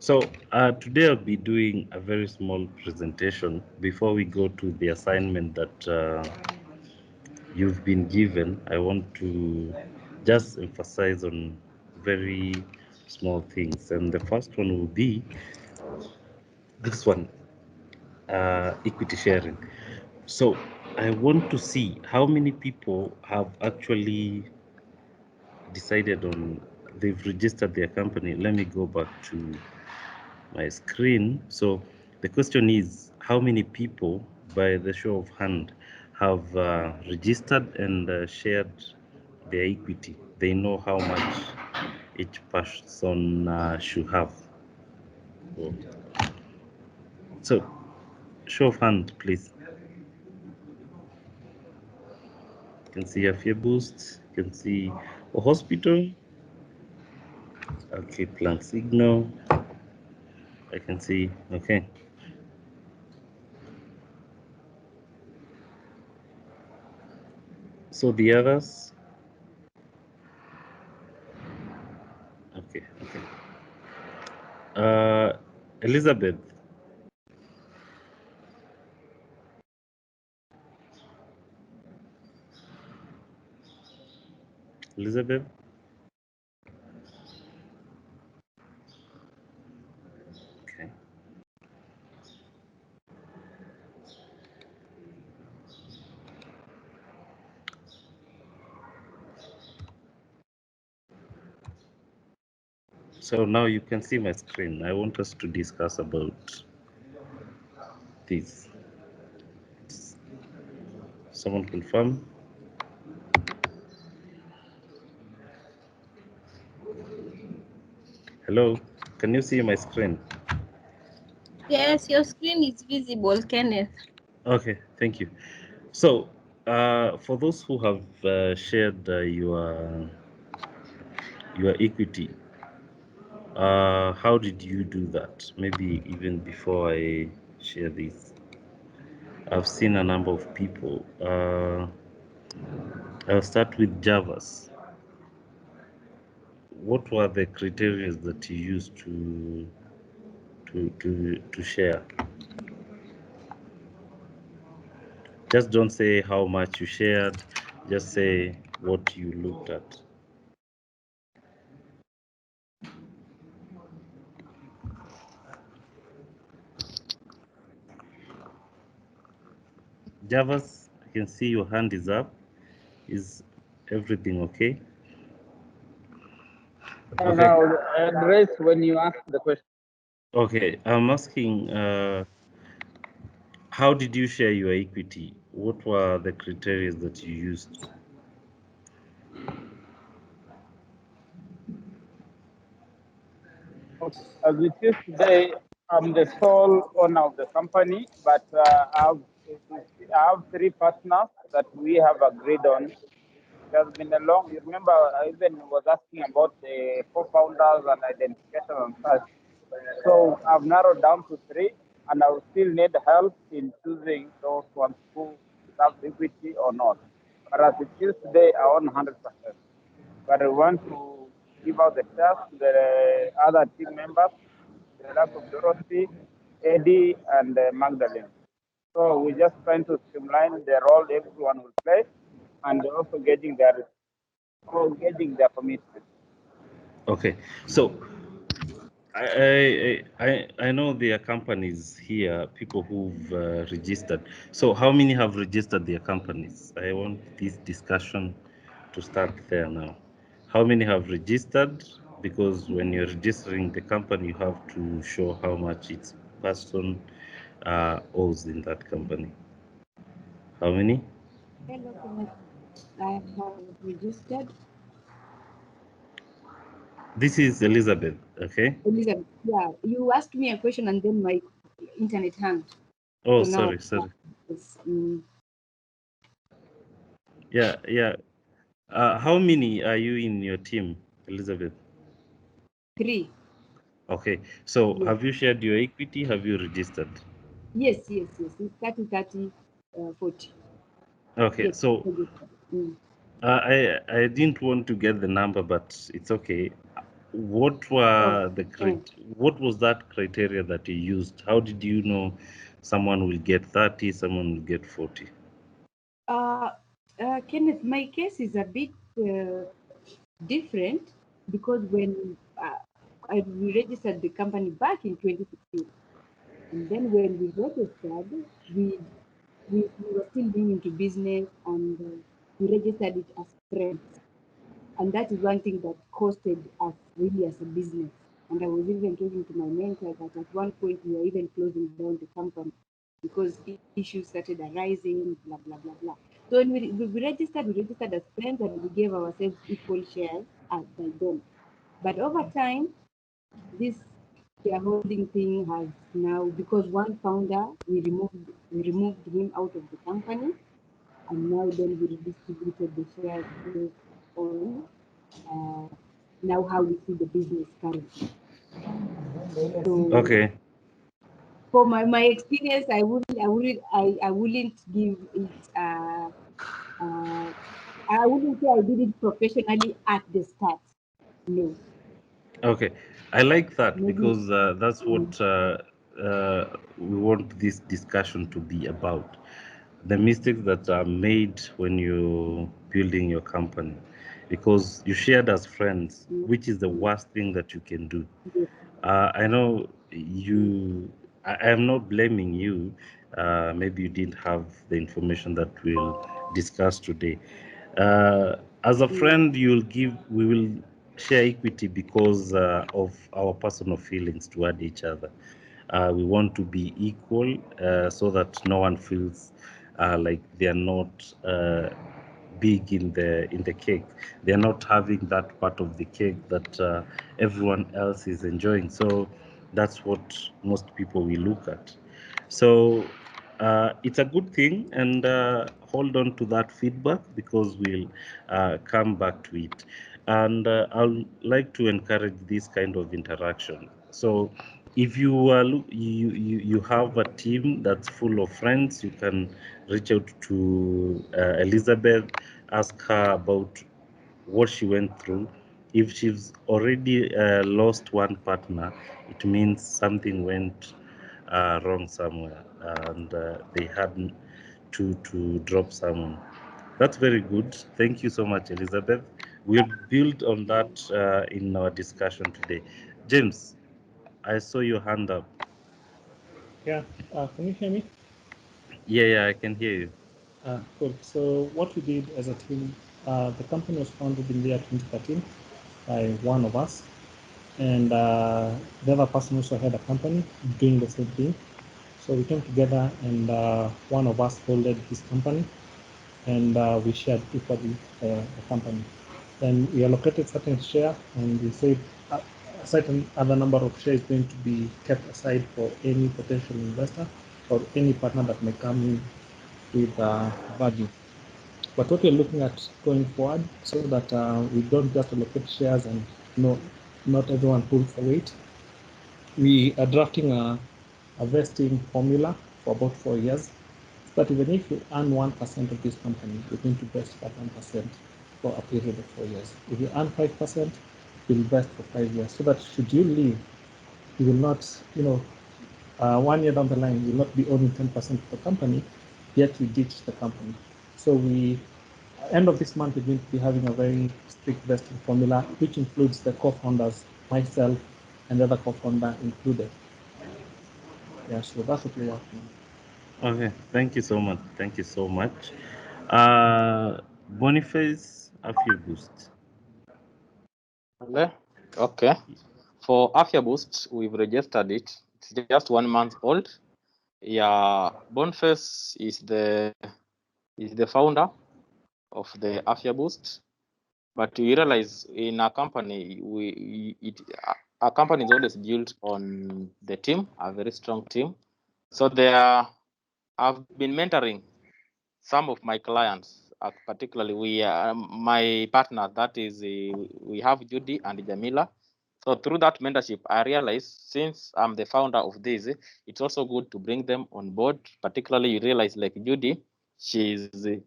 So today I'll be doing a very small presentation before we go to the assignment that you've been given. I want to just emphasize on very small things, and the first one will be this one, equity sharing. So I want to see how many people have actually decided on, they've registered their company. Let me go back to my screen. So the question is, how many people, by the show of hand, have registered and shared their equity? They know how much each person should have. So show of hand, please. You can see a few boosts. You can see a hospital. Okay, plant signal. I can see. Okay. So the others. Okay. Okay. Elizabeth. Elizabeth. Okay. So now you can see my screen. I want us to discuss about this. Someone confirm? Hello, can you see my screen? Yes, your screen is visible, Kenneth. Okay, thank you. So for those who have shared your equity, how did you do that? Maybe even before I share this, I've seen a number of people. I'll start with Javas. What were the criteria that you used to share? Just don't say how much you shared, just say what you looked at. Javas, I can see your hand is up. Is everything okay? Okay. Now, address when you ask the question. Okay, I'm asking, how did you share your equity? What were the criteria that you used? Okay. As it is today, I'm the sole owner of the company, but I have three partners that we have agreed on. It has been a long. You remember, I even was asking about the co-founders and identification and such. So I've narrowed down to three, and I will still need help in choosing those ones who have equity or not. But as it is today, I own 100%. But I want to give out the shares to the other team members, the likes of Dorothy, Eddie, and Magdalene. So we're just trying to streamline the role everyone will play, and also gauging their commitment. Okay, so I know there are companies here, people who've registered. So how many have registered their companies? I want this discussion to start there now. How many have registered? Because when you're registering the company, you have to show how much each person owes in that company. How many? Hello, Kenneth. I have registered. This is Elizabeth, okay? Elizabeth, yeah, you asked me a question and then my internet hanged. Oh, So now, sorry. it's, Yeah. How many are you in your team, Elizabeth? 3. Okay, so Yes, have you shared your equity? Have you registered? yes. It's 30, 30, 40. Okay, Yes, so registered. I didn't want to get the number, but it's okay. what were the Oh, what was that criteria that you used? How did you know someone will get 30, someone will get 40? Kenneth, my case is a bit different because when we registered the company back in 2016, and then when we registered, we were still being into business, and we registered it as friends. And that is one thing that costed us really as a business. And I was even talking to my mentor that at one point we were even closing down the company because issues started arising, blah, blah, blah, blah. So when we registered as friends, and we gave ourselves equal shares by then. But over time, this shareholding thing has now, because one founder, we removed him out of the company, and now then we redistributed the shares based on uh, now how we see the business currently. So Okay. for my experience, I wouldn't give it I wouldn't say I did it professionally at the start. No, Okay, I like that maybe. because that's what we want this discussion to be about. The mistakes that are made when you're building your company, because you shared as friends, which is the worst thing that you can do. Yes. I know you, I am not blaming you. Maybe you didn't have the information that we'll discuss today. As a friend, we will share equity because of our personal feelings toward each other. We want to be equal so that no one feels like they are not big in the cake. They're not having that part of the cake that everyone else is enjoying. So that's what most people will look at. So it's a good thing, and hold on to that feedback because we'll come back to it. And I'll like to encourage this kind of interaction. So if you are you have a team that's full of friends, you can reach out to Elizabeth, ask her about what she went through. If she's already lost one partner, it means something went wrong somewhere, and they had to drop someone. That's very good. Thank you so much, Elizabeth. We'll build on that in our discussion today. James, I saw your hand up. Yeah, can you hear me? Yeah, I can hear you. Cool. So what we did as a team, the company was founded in the year 2013 by one of us, and the other person also had a company doing the same thing. So we came together, and one of us folded his company, and we shared equally the company. Then we allocated certain share, and we said a certain other number of shares is going to be kept aside for any potential investor or any partner that may come in with value. But what we're looking at going forward, so that we don't just allocate shares and not everyone pulls for weight, we are drafting a vesting formula for about 4 years. But even if you earn 1% of this company, you're going to vest that 1% for a period of 4 years. If you earn 5%, you'll vest for 5 years. So that should you leave, you will not, 1 year down the line, you will not be owning 10% of the company, yet you ditch the company. So end of this month, we're going to be having a very strict vesting formula, which includes the co-founders, myself, and the other co-founder included. Yeah, so that's what we're working on. Okay, thank you so much. Thank you so much. Boniface, Afya Boost. Okay. For Afya Boost, we've registered it. It's just 1 month old. Yeah, Boniface is the founder of the Afya Boost. But we realize in our company, our company is always built on the team, a very strong team. So I've been mentoring some of my clients, particularly my partner, that is, we have Judy and Jamila. So through that mentorship, I realized since I'm the founder of this, it's also good to bring them on board. Particularly, you realize like Judy, she's a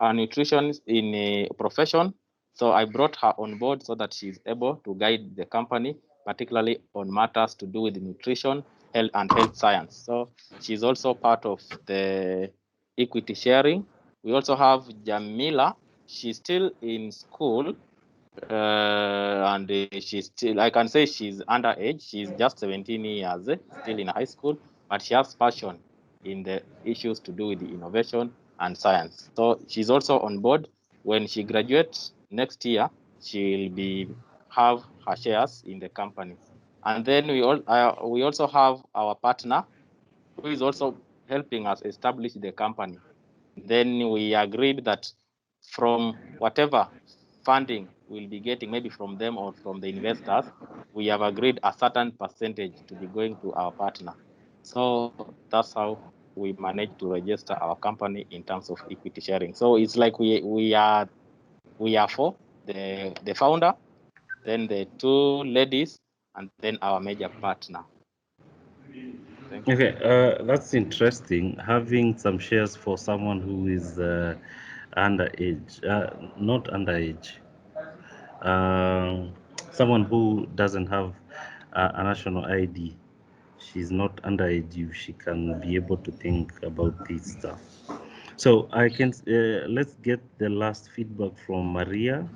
nutritionist in a profession. So I brought her on board so that she's able to guide the company, particularly on matters to do with nutrition, health, and health science. So she's also part of the equity sharing. We also have Jamila. She's still in school, and she's still, I can say she's underage. She's just 17 years, still in high school, but she has passion in the issues to do with the innovation and science. So she's also on board. When she graduates next year, she'll be have her shares in the company. And then we also have our partner who is also helping us establish the company. Then we agreed that from whatever funding we'll be getting, maybe from them or from the investors, we have agreed a certain percentage to be going to our partner. So that's how we managed to register our company in terms of equity sharing. So it's like we are four, the founder, then the two ladies, and then our major partner. Thank you. Okay, that's interesting. Having some shares for someone who is underage, not underage, someone who doesn't have a national ID. She's not underage. She can be able to think about this stuff. So I can let's get the last feedback from Maria.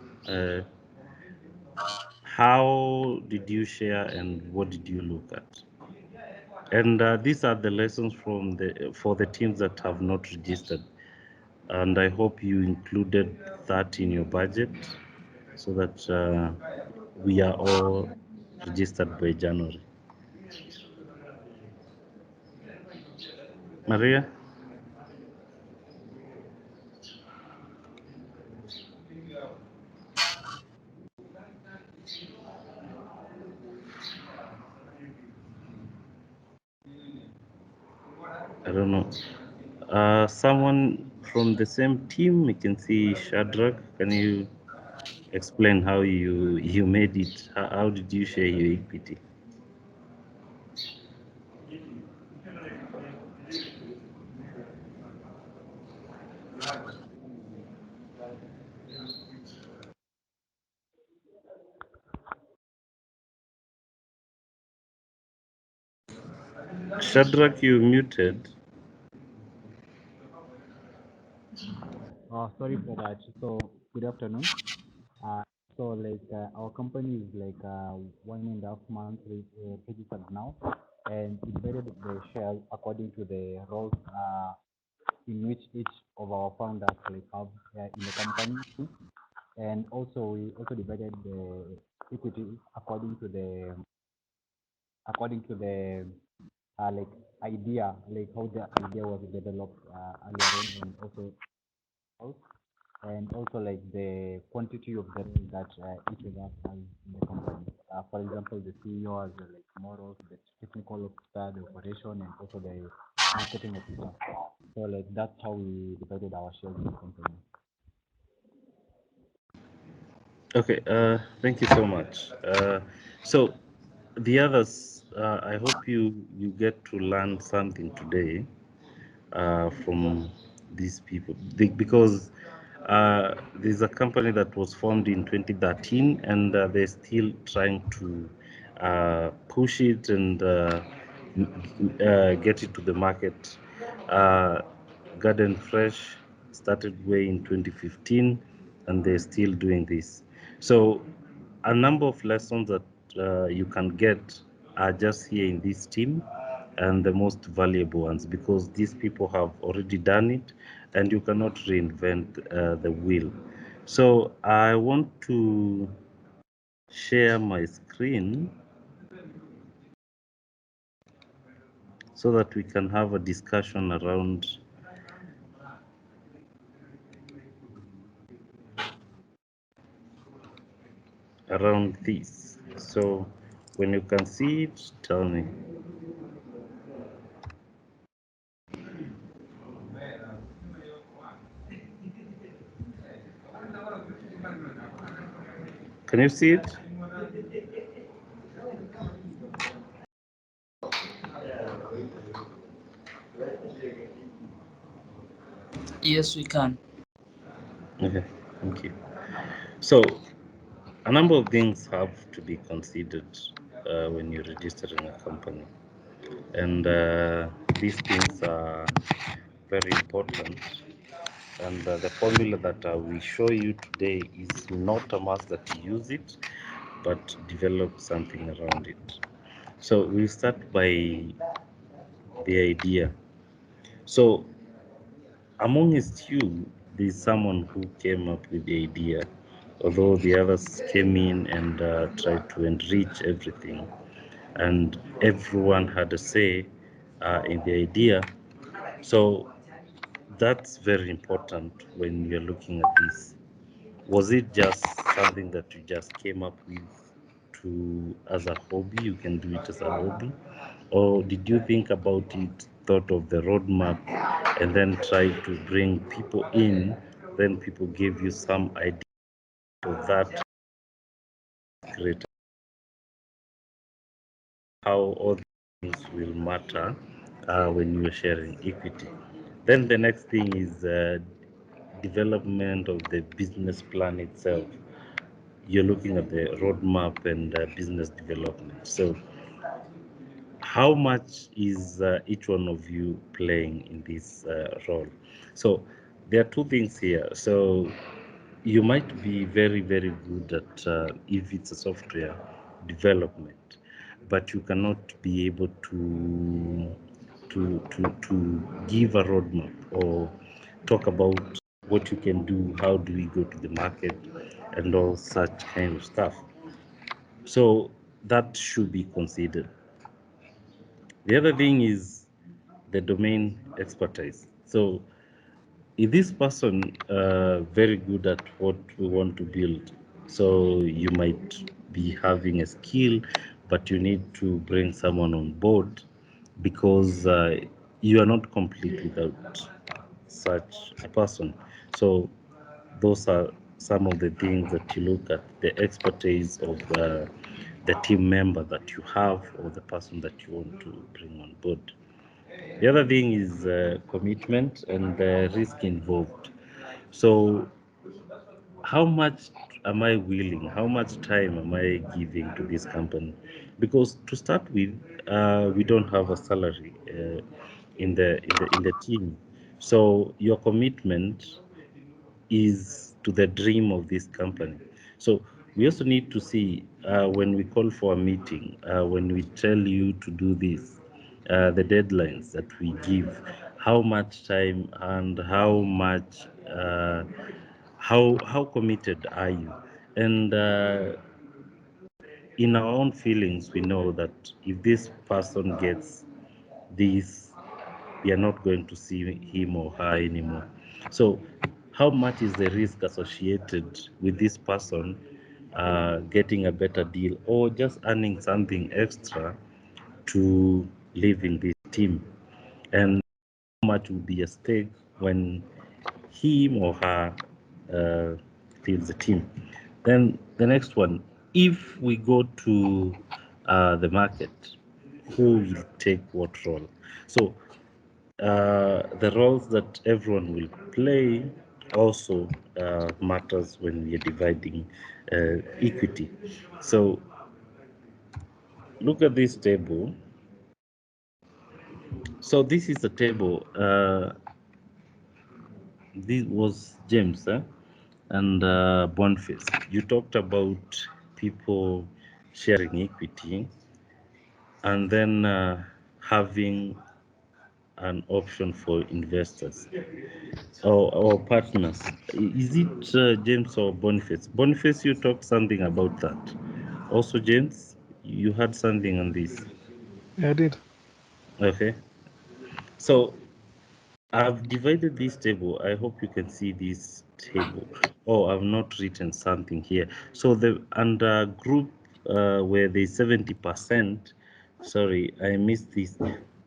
How did you share and what did you look at? And these are the lessons from for the teams that have not registered. And I hope you included that in your budget so that we are all registered by January. Maria? I don't know. Someone from the same team, we can see Shadrach. Can you explain how you made it? How did you share your equity? Shadrach, you muted. Sorry for that. So, good afternoon. Our company is 1.5 months registered now, and we divided the shares according to the roles in which each of our founders have in the company, and also we also divided the equity according to the idea, how the idea was developed earlier on, and also the quantity of the role that each of us has in the company. For example, the CEO has more roles, the technical officer, the operation, and also the marketing officer. So that's how we divided our shares in the company. Okay, thank you so much. So the others, I hope you get to learn something today from these people because there's a company that was formed in 2013 and they're still trying to push it and get it to the market. Garden Fresh started way in 2015 and they're still doing this. So a number of lessons that you can get are just here in this team and the most valuable ones because these people have already done it and you cannot reinvent the wheel. So I want to share my screen so that we can have a discussion around this. So when you can see it, tell me. Can you see it? Yes, we can. Okay, thank you. So a number of things have to be considered when you're registering a company, and these things are very important. And the formula that I will show you today is not a must that you use it, but develop something around it. So we'll start by the idea. So amongst you, there's someone who came up with the idea, although the others came in and tried to enrich everything, and everyone had a say in the idea. So that's very important when you're looking at this. Was it just something that you just came up with to as a hobby? You can do it as a hobby, or did you think about it, thought of the roadmap, and then try to bring people in? Then people gave you some idea of that create how all things will matter when you are sharing equity. Then the next thing is development of the business plan itself. You're looking at the roadmap and business development. So, how much is each one of you playing in this role? So, there are two things here. So, you might be very, very good at if it's a software development, but you cannot be able to give a roadmap or talk about what you can do, how do we go to the market, and all such kind of stuff. So that should be considered. The other thing is the domain expertise. So is this person very good at what we want to build? So you might be having a skill, but you need to bring someone on board because you are not complete without such a person. So those are some of the things that you look at, the expertise of the team member that you have or the person that you want to bring on board. The other thing is commitment and the risk involved. So how much am I willing? How much time am I giving to this company? Because to start with, we don't have a salary in the team. So your commitment is to the dream of this company. So we also need to see when we call for a meeting, when we tell you to do this, the deadlines that we give, how much time and how much, how committed are you? And in our own feelings, we know that if this person gets this, we are not going to see him or her anymore. So, how much is the risk associated with this person getting a better deal or just earning something extra to live in this team? And how much will be at stake when him or her leaves the team? Then the next one, if we go to the market, who will take what role? So the roles that everyone will play also matters when we are dividing equity. So look at this table. So this is the table. This was James and Boniface. You talked about people sharing equity and then having an option for investors or partners. Is it James or Boniface? Boniface, you talked something about that. Also, James, you had something on this. Yeah, I did. Okay. So I've divided this table. I hope you can see this table. Oh, I've not written something here. So the under group where there's 70%, sorry, I missed this.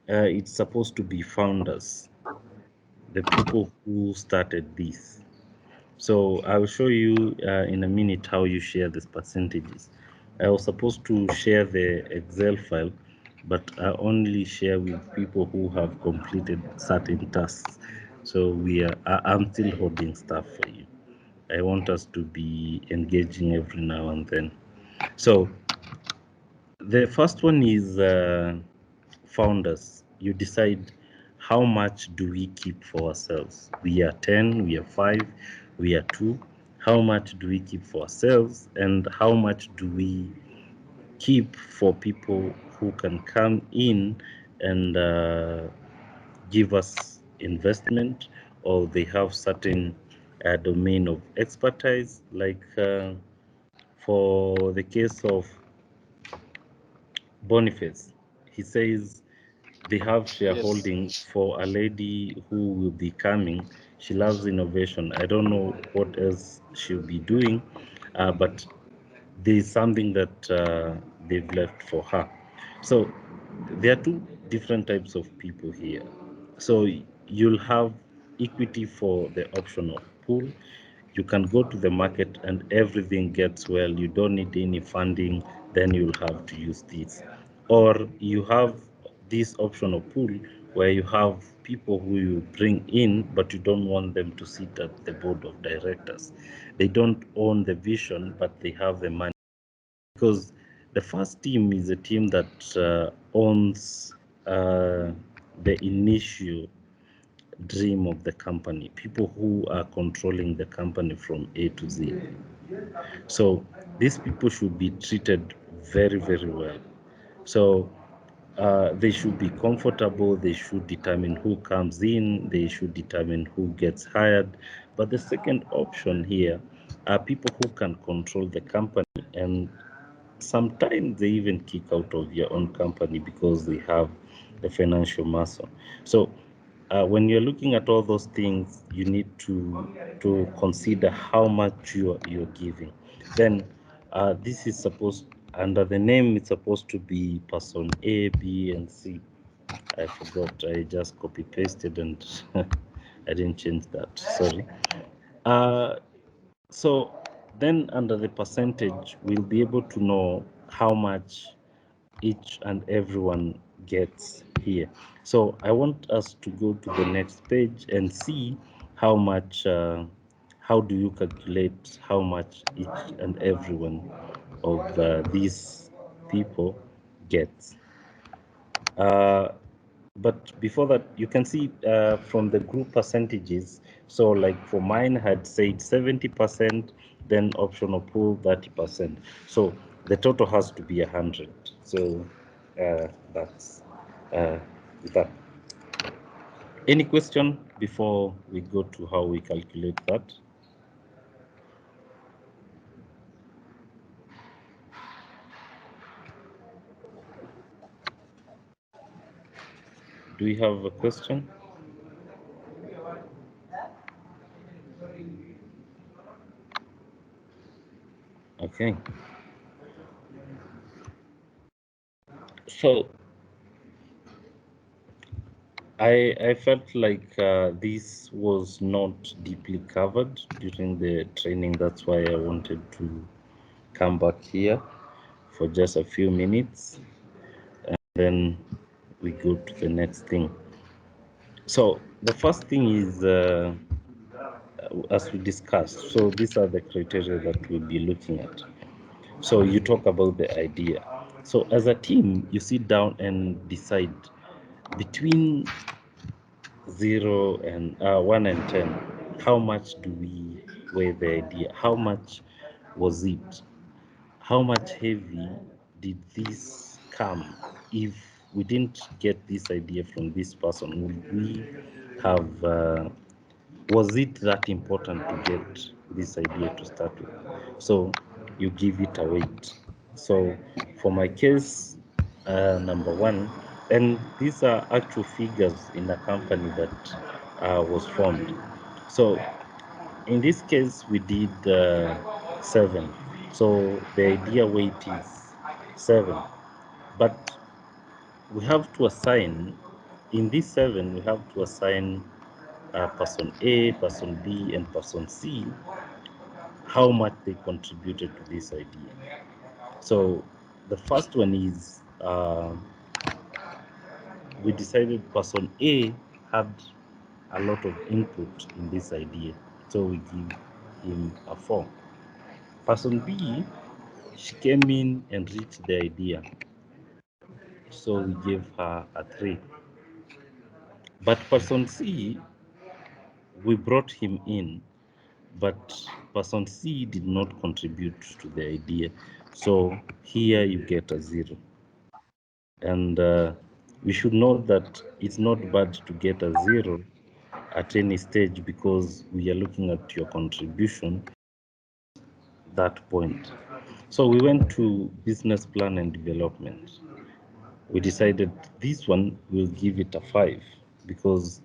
It's supposed to be founders, the people who started this. So I'll show you in a minute how you share these percentages. I was supposed to share the Excel file, but I only share with people who have completed certain tasks. So I'm still holding stuff for you. I want us to be engaging every now and then. So the first one is founders. You decide how much do we keep for ourselves. We are 10, we are 5, we are 2. How much do we keep for ourselves, and how much do we keep for people who can come in and give us investment, or they have certain domain of expertise, like for the case of Boniface. He says they have shareholding for a lady who will be coming. She loves innovation. I don't know what else she'll be doing, but there's something that they've left for her. So there are two different types of people here. So you'll have equity for the optional pool. You can go to the market and everything gets well. You don't need any funding, then you'll have to use this. Or you have this optional pool where you have people who you bring in, but you don't want them to sit at the board of directors. They don't own the vision, but they have the money. Because the first team is a team that owns the initial dream of the company, people who are controlling the company from A to Z. So these people should be treated very, very well. So they should be comfortable, they should determine who comes in, they should determine who gets hired. But the second option here are people who can control the company, and sometimes they even kick out of your own company because they have the financial muscle. So when you're looking at all those things, you need to consider how much you're giving. Then this is supposed, under the name, it's supposed to be person A, B, and C. I forgot. I just copy pasted and I didn't change that. Sorry. Uh, so then under the percentage, we'll be able to know how much each and everyone gets here. So I want us to go to the next page and see how much, how do you calculate how much each and everyone of these people gets. But before that, you can see from the group percentages. So like for mine had said 70%, then optional pool 30%. So the total has to be 100. So that's that. Any question before we go to how we calculate that? Do we have a question? Okay. So I felt like this was not deeply covered during the training. That's why I wanted to come back here for just a few minutes, and then we go to the next thing. So the first thing is, as we discussed, so these are the criteria that we'll be looking at. So you talk about the idea. So as a team, you sit down and decide between 0 and 1 and 10, how much do we weigh the idea? How much was it? How much heavy did this come? If we didn't get this idea from this person, would we have, was it that important to get this idea to start with? So you give it a weight. So for my case, number one, and these are actual figures in a company that was formed. So in this case, we did 7. So the idea weight is 7. But we have to assign, in this 7, we have to assign person A, person B, and person C how much they contributed to this idea. So the first one is we decided person A had a lot of input in this idea. So we give him a 4. Person B, she came in and reached the idea, so we gave her a 3. But person C, we brought him in, but person C did not contribute to the idea, so here you get a 0. And we should note that it's not bad to get a 0 at any stage, because we are looking at your contribution that point. So we went to business plan and development. We decided this one will give it a 5, because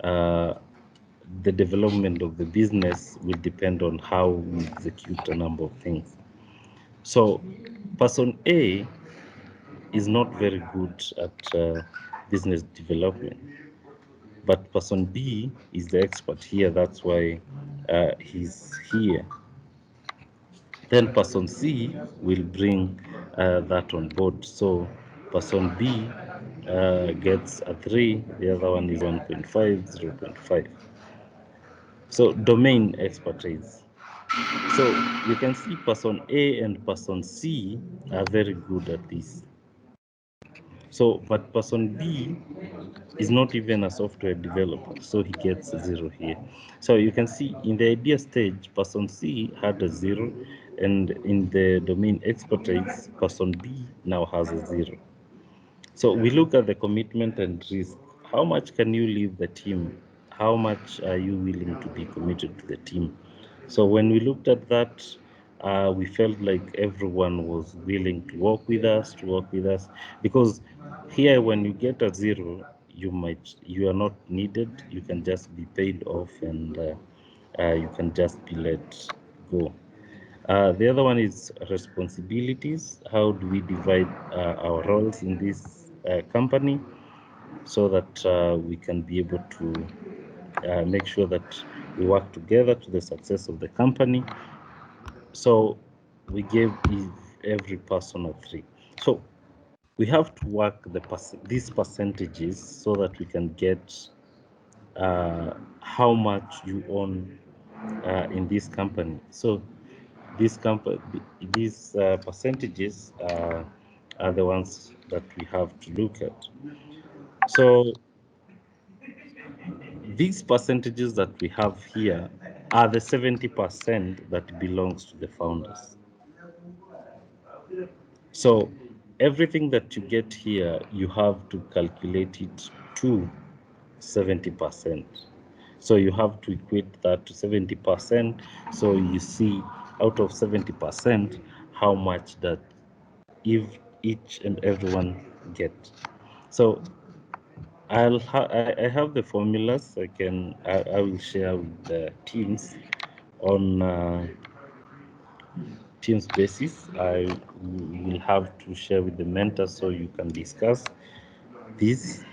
the development of the business will depend on how we execute a number of things. So person A is not very good at business development, but person B is the expert here. That's why he's here. Then person C will bring that on board. So person B gets a 3, the other one is 1.5, 0.5. So domain expertise. So you can see person A and person C are very good at this. So, but person B is not even a software developer, so he gets a 0 here. So you can see in the idea stage, person C had a 0, and in the domain expertise, person B now has a 0. So we look at the commitment and risk. How much can you leave the team? How much are you willing to be committed to the team? So when we looked at that, we felt like everyone was willing to work with us, because here when you get a 0, you are not needed. You can just be paid off, and you can just be let go. The other one is responsibilities. How do we divide our roles in this company, so that we can be able to make sure that we work together to the success of the company? So we gave every person a 3. So we have to work these percentages so that we can get how much you own in this company. So these percentages are the ones that we have to look at. So these percentages that we have here are the 70% that belongs to the founders. So everything that you get here, you have to calculate it to 70%. So you have to equate that to 70%. So you see out of 70%, how much that if each and everyone get. So I have the formulas. I will share with the teams on teams basis. I will have to share with the mentors so you can discuss this.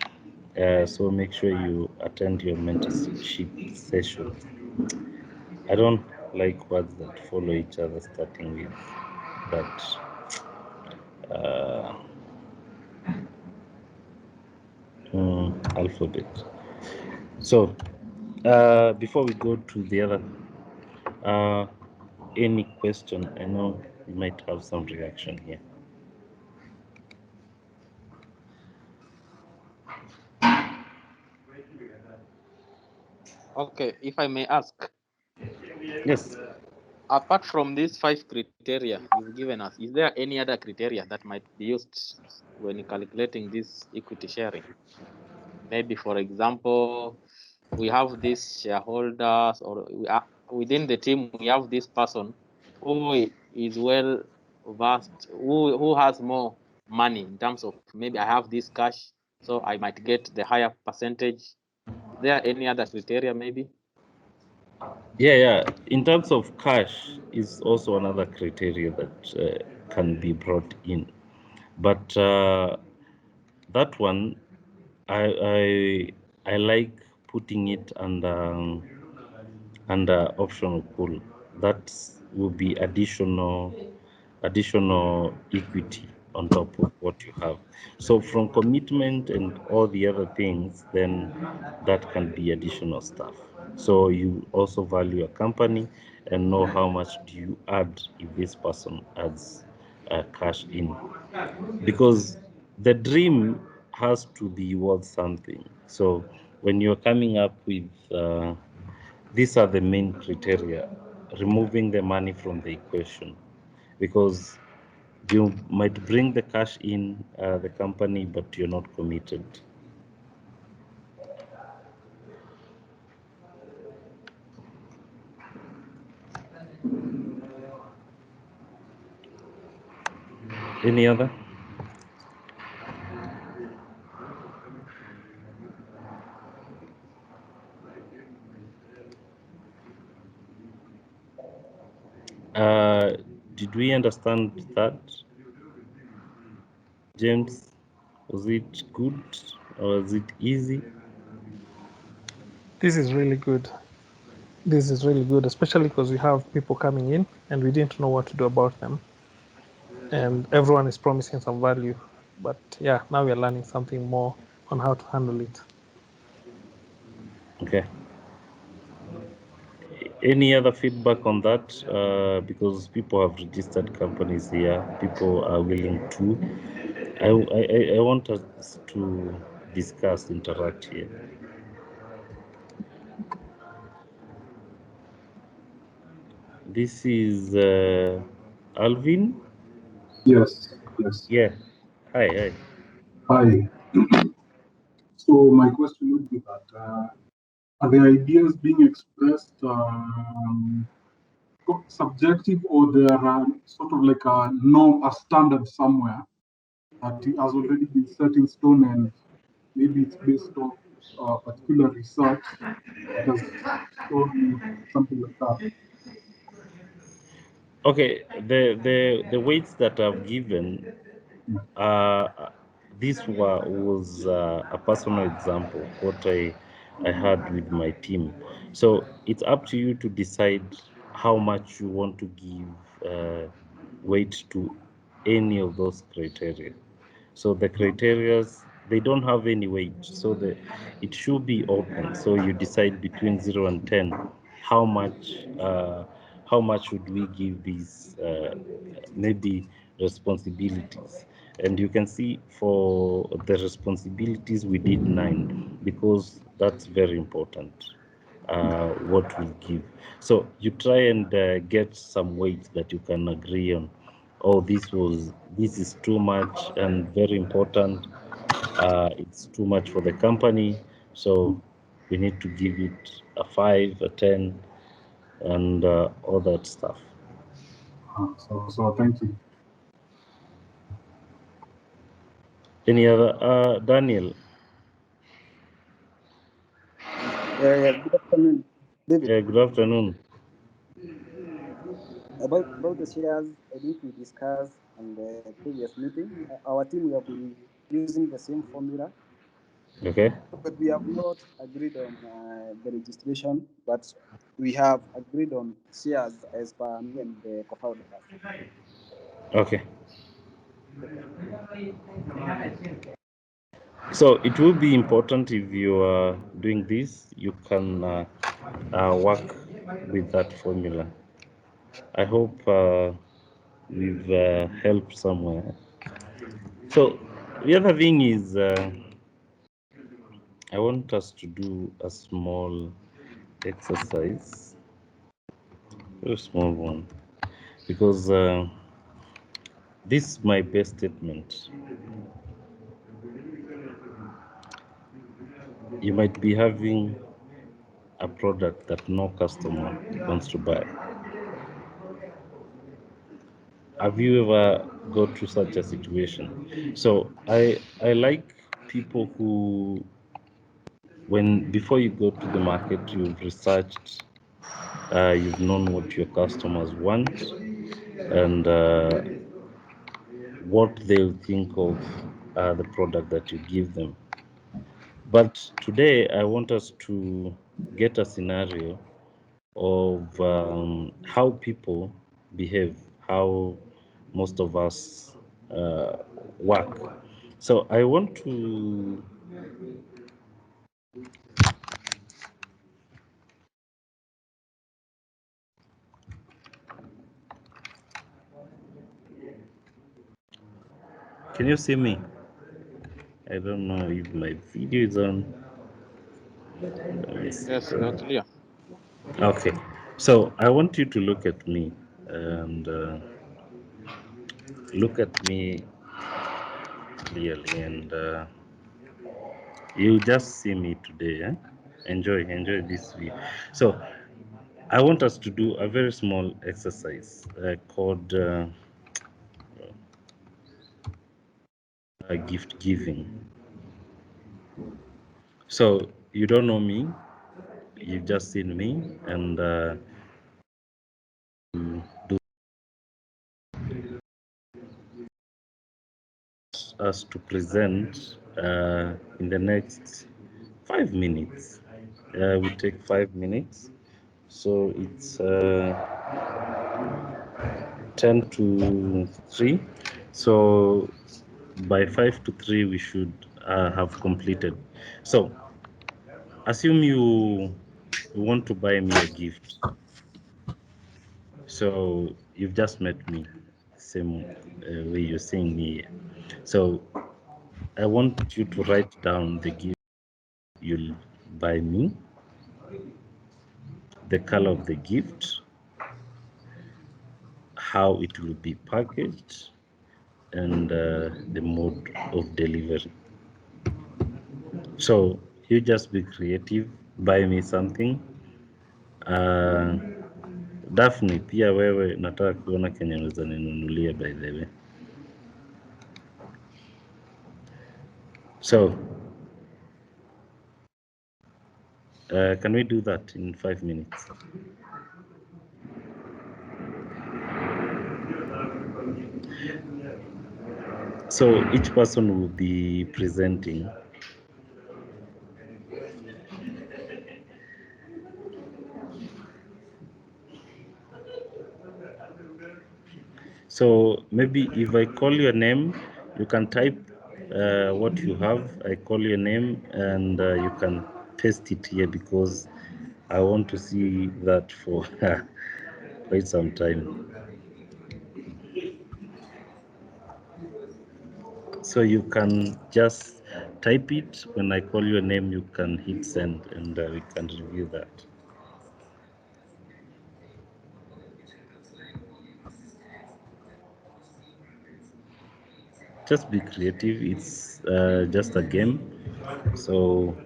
So make sure you attend your mentorship session. I don't like words that follow each other, starting with that alphabet. So before we go to the other, any question? I know you might have some reaction here. Okay, if I may ask, Yes. apart from these 5 criteria you've given us, is there any other criteria that might be used when calculating this equity sharing? Maybe, for example, we have these shareholders, or within the team, we have this person who is well versed, who has more money in terms of, maybe I have this cash, so I might get the higher percentage. Is there any other criteria maybe? Yeah. In terms of cash, is also another criteria that can be brought in, but that one, I like putting it under optional pool. That will be additional equity on top of what you have. So from commitment and all the other things, then that can be additional stuff. So you also value a company, and know how much do you add if this person adds cash in, because the dream has to be worth something. So when you're coming up with these are the main criteria, removing the money from the equation, because you might bring the cash in the company, but you're not committed. Any other? Did we understand that, James? Was it good or was it easy? This is really good. This is really good, especially because we have people coming in and we didn't know what to do about them. And everyone is promising some value. But yeah, now we are learning something more on how to handle it. Okay. Any other feedback on that? Because people have registered companies here, people are willing to. I want us to discuss, interact here. This is Alvin. Yes, yes. Yeah. Hi. Hi. So my question would be that are the ideas being expressed subjective, or there are sort of like a norm, a standard somewhere that has already been set in stone, and maybe it's based on particular research that has shown something like that? Okay. The weights that I've given, this was a personal example, what I had with my team. So it's up to you to decide how much you want to give weight to any of those criteria. So the criterias, they don't have any weight, so it should be open. So you decide between 0 and 10 how much should we give these maybe responsibilities. And you can see for the responsibilities we did 9, because that's very important, what we give. So you try and get some weight that you can agree on. Oh, this is too much and very important. It's too much for the company, so we need to give it a 5, a 10, and all that stuff. So thank you. Any other? Daniel? Yes, good afternoon, David. Yeah, good afternoon. About the shares, I think we discussed on the previous meeting. Our team, we have been using the same formula, Okay. but we have not agreed on the registration, but we have agreed on shares as per me and the co-founders. Okay. So it will be important, if you are doing this, you can work with that formula. I hope we've helped somewhere. So the other thing is, I want us to do a small exercise, very small one, because this is my best statement. You might be having a product that no customer wants to buy. Have you ever go through such a situation? So I like people who, when before you go to the market, you've researched, you've known what your customers want, and what they'll think of the product that you give them. But today I want us to get a scenario of how people behave, how most of us work. So I want to Can you see me? I don't know if my video is on. Let me see. Yes, you're clear. Okay, so I want you to look at me and look at me clearly, and you just see me today. Eh? Enjoy this video. So I want us to do a very small exercise called gift giving. So you don't know me, you've just seen me, and do us to present in the next 5 minutes. We take 5 minutes, so it's 10 to 3. So by 5 to 3 we should have completed. So assume you want to buy me a gift. So you've just met me, same way you're seeing me. So I want you to write down the gift you'll buy me, the color of the gift, how it will be packaged, and the mode of delivery. So you just be creative, buy me something. Daphne, pia wewe nataka kuona kenye unaweza ninunulia by the way. So can we do that in 5 minutes? So each person will be presenting. So maybe if I call your name, you can type what you have. I call your name and you can paste it here because I want to see that for quite some time. So you can just type it. When I call your name, you can hit send and we can review that. Just be creative. It's just a game. So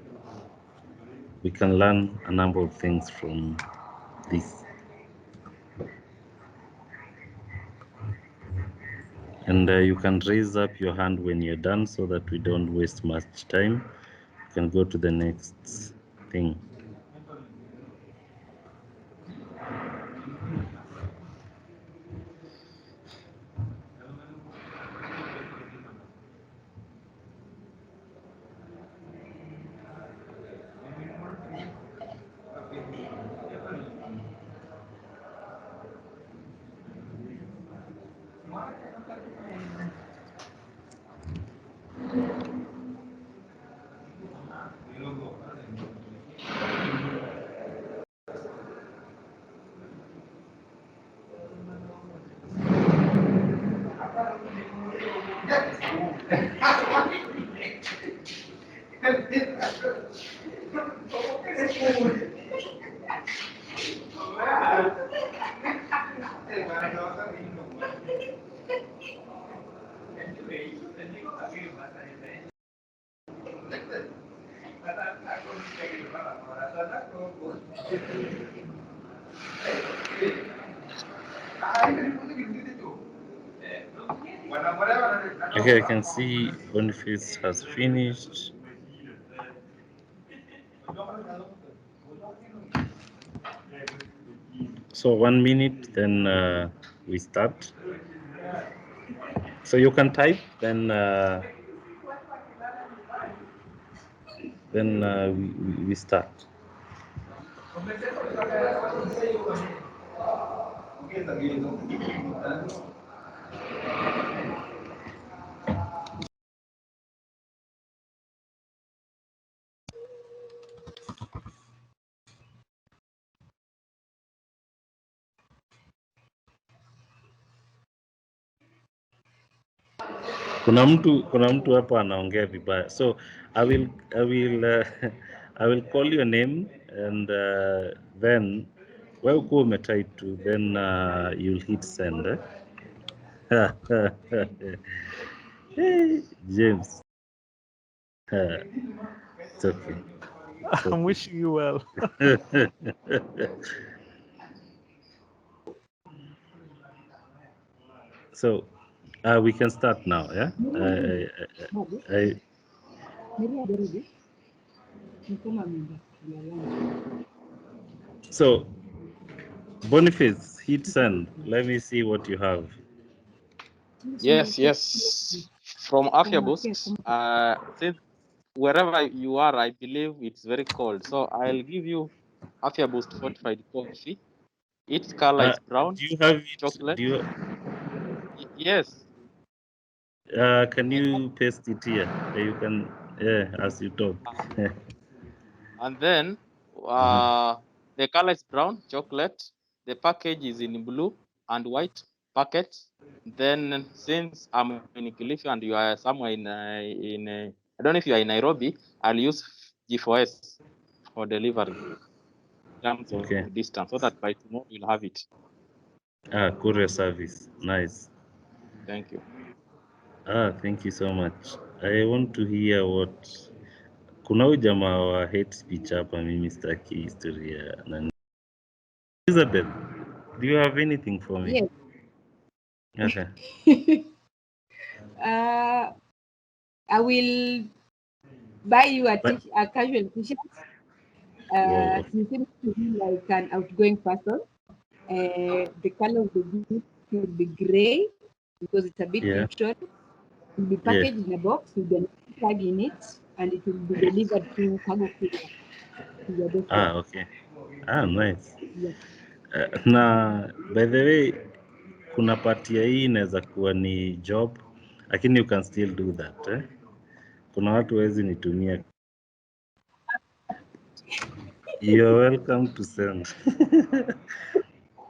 we can learn a number of things from this. And you can raise up your hand when you're done so that we don't waste much time. You can go to the next thing. Okay, I can see Boniface has finished. So 1 minute, then we start. So you can type, then we start. kuna mtu hapa anaongea vibaya, so I will I will call your name and then wewe uko umetype to then you'll hit send Hey, James. It's okay. It's I'm okay. wishing you well. So we can start now, yeah? I Maybe I already. Ni kama ameenda kula lunch. so Boniface, hit send. Let me see what you have. Yes. From Afya Boost, since wherever you are, I believe it's very cold. So I'll give you Afya Boost fortified coffee. Its color is brown. Do you have it? Chocolate. Do you? Yes. Can you paste it here? You can, yeah, as you talk. And then the color is brown, chocolate. The package is in blue and white packet. Then since I'm in Kilifi and you are somewhere in I don't know if you are in Nairobi, I'll use G4S for delivery in terms Okay. of distance, so that by tomorrow you'll have it. Courier service. Nice. Thank you. Thank you so much. I want to hear what kuna huyu jamaa wa hate speech hapa, mimi sitaki historia nani. Elizabeth, do you have anything for me? Yes. Okay. I will buy you a casual t-shirt. Wow. You seem to be like an outgoing person. The color of the boot should be gray because it's a bit Yeah. neutral. It will be packaged in a box with the tag in it, and it will be delivered through cargo courier to your doorstep. Okay. Nice. Yes. Na by the way, kuna part ya hii inaweza kuwa ni job, lakini you can still do that eh? Kuna watu wezi nitumia. You're welcome to send.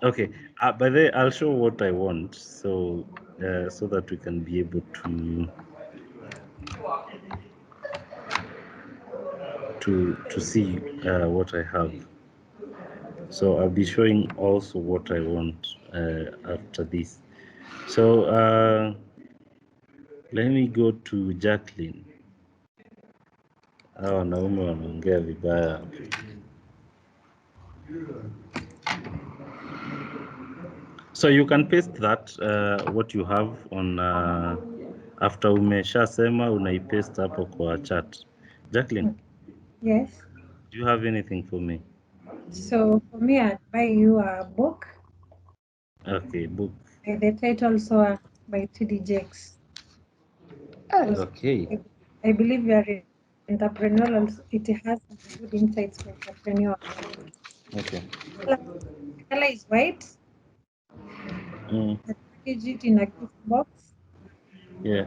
Okay. By the way, I'll show what I want, so that we can be able to see what I have. So I'll be showing also what I want after this. So let me go to Jacqueline. Hawa wanaume wanaongea vibaya. So you can paste that what you have on after umeshasema unaipaste hapo kwa chat. Jacqueline, Yes. do you have anything for me? So for me, I'd buy you a book. Okay, book. The title Soar by T.D. Jakes. Okay. I believe you are entrepreneurial. It has good insights for entrepreneur. Okay. The color is white. Mm. I package it in a gift box. Yeah.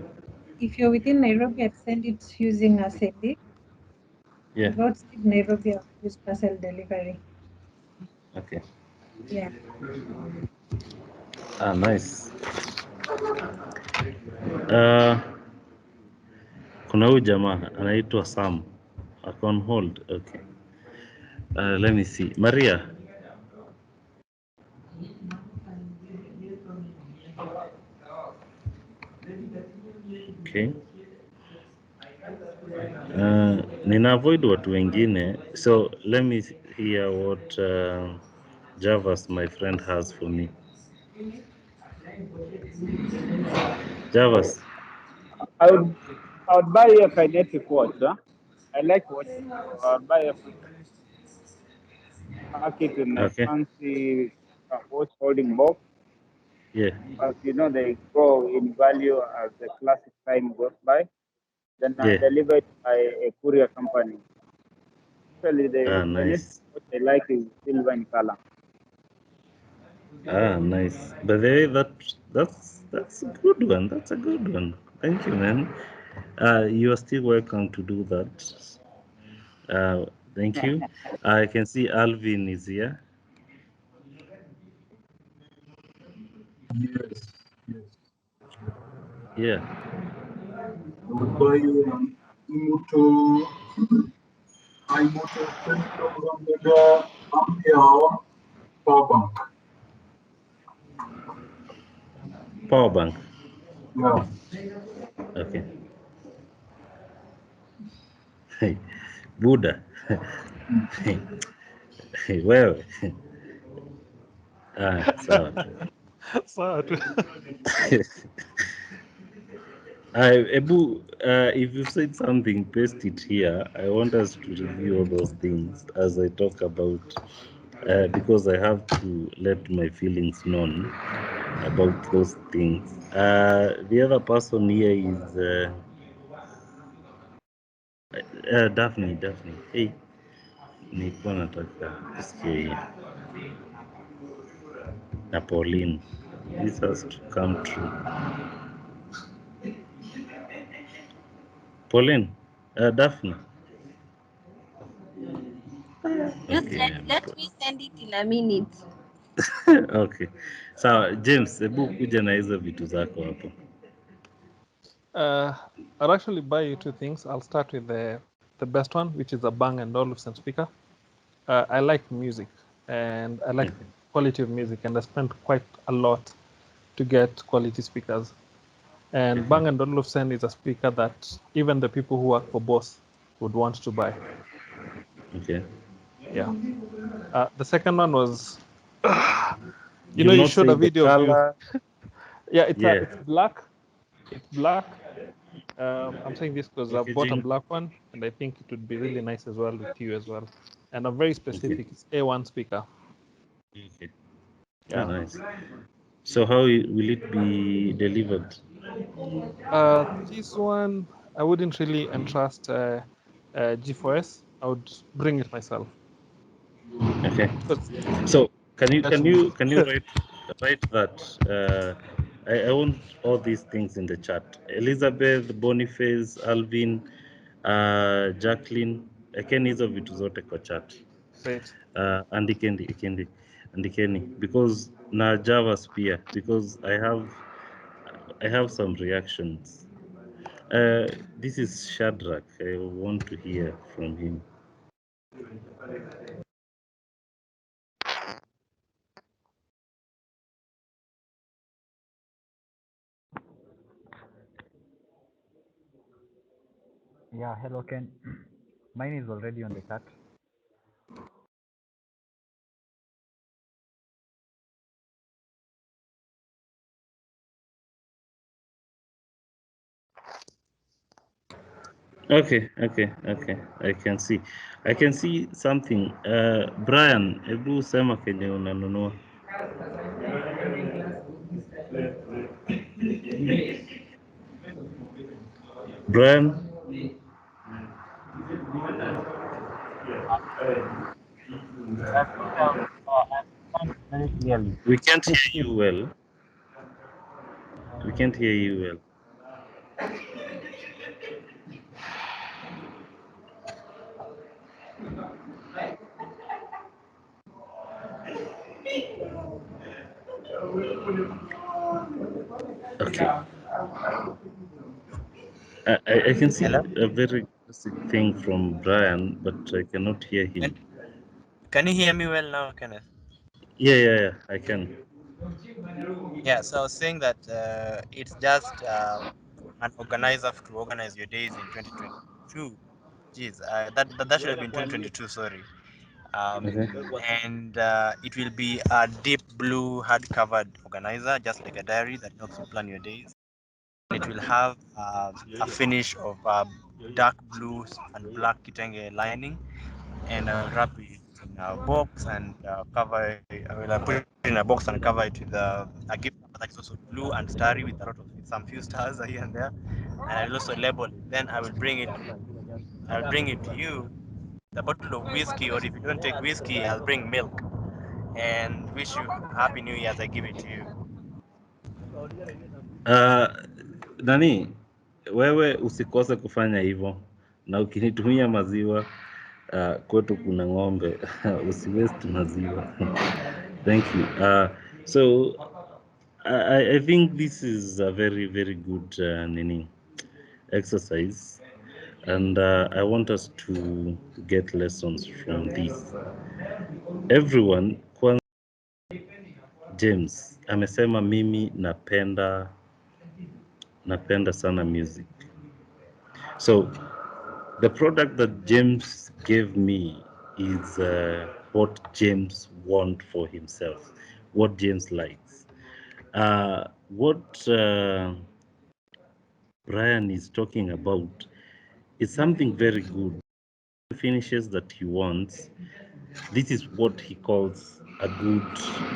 If you're within Nairobi, I'd send it using a CD. Yeah. If outside Nairobi, I'll use parcel delivery. Okay. Yeah. Nice. Kuna huyu jamaa anaitwa Sam. Ako on hold. Okay. Let me see. Maria. Okay. Nina avoid watu wengine. So let me hear what Javas, my friend, has for me. Javas. I would buy a kinetic watch. Huh? I like watches, so I would buy a pack it in a Okay. fancy watch holding box. Yeah. As you know, they grow in value as the classic time goes by. Then Yeah. delivered by a courier company. Actually, the kinetic Nice. watch I like is silver in color. Nice. By the way, that's a good one. That's a good one. Thank you, man. You are still welcome to do that. Thank you. I can see Alvin is here. Yes, yes. Yeah. would buy Imoto, iMoto 10,000 ampere hour power bank. Power bank. Yeah. Okay. Hey, Buddha. Hey, wewe. Sawa. Sawa tu. Ebu, if you said something, paste it here. I want us to review all those things as I talk about, because I have to let my feelings known about those things. The other person here is Daphne. Hey, nilikuwa nataka kusikia hii na Pauline. This has to come true. Pauline, Daphne. Just Okay. let me send it in a minute. Okay. Sawa, James, hebu kuja na hizo vitu zako hapo. I'll actually buy you two things. I'll start with the best one, which is a Bang and Olufsen speaker. I like music and I like quality of music, and I spent quite a lot to get quality speakers. And Bang and Olufsen is a speaker that even the people who work for Boss would want to buy. Okay. Yeah. The second one was, you You'll know, you not showed say a the video of you. color. Yeah, it's Yeah. it's black. It's black. I'm saying this because I've bought a Packaging. black one, and I think it would be really nice as well with you as well. And I'm very specific. It's A1 speaker. Okay. Yeah. Oh, nice. So how will it be delivered? This one I wouldn't really entrust G4S. I would bring it myself. Okay. 'Cause So can you that's- write that? I want all these things in the chat. Elizabeth, Boniface, Alvin, Jacqueline. Ekeni hizo vitu zote kwa chat. Great. Andikeni because na Javas pia, because I have some reactions. This is Shadrach. I want to hear from him. Yeah, hello Ken. Mine is already on the chat. Okay. I can see something. Brian, hebu sema kenye unanunua. Brian, I think I understand very clearly. we can't hear you well. We can't hear you well. Okay. I can see Hello? a very interesting thing from Brian, but I cannot hear him. Can you hear me well now, Kenneth? Yeah, I can. Yeah, so I was saying that it's just an organizer to organize your days in 2022. Geez, that should have been 2022, sorry. Okay. And it will be a deep blue hard-covered organizer, just like a diary that helps you plan your days. It will have a finish of dark blue and black kitenge lining, and I'll wrap it in a box and cover. I will put it in a box and cover it with a gift wrapper that's also blue and starry with a lot of some few stars here and there. And I will also label it. Then I will bring it. I'll bring it to you. A bottle of whiskey, or if you don't take whiskey, I'll bring milk. And wish you happy New Year as I give it to you. Nani, wewe usikose kufanya hivyo, na ukinitumia maziwa kwetu kuna ng'ombe usiwaste maziwa. Thank you. So I think this is a very good nini exercise, and I want us to get lessons from this. Everyone, kwanza James amesema mimi napenda sana music. So the product that James gave me is what James wants for himself, what James likes. What Brian is talking about is something very good. Finishes that he wants. This is what he calls a good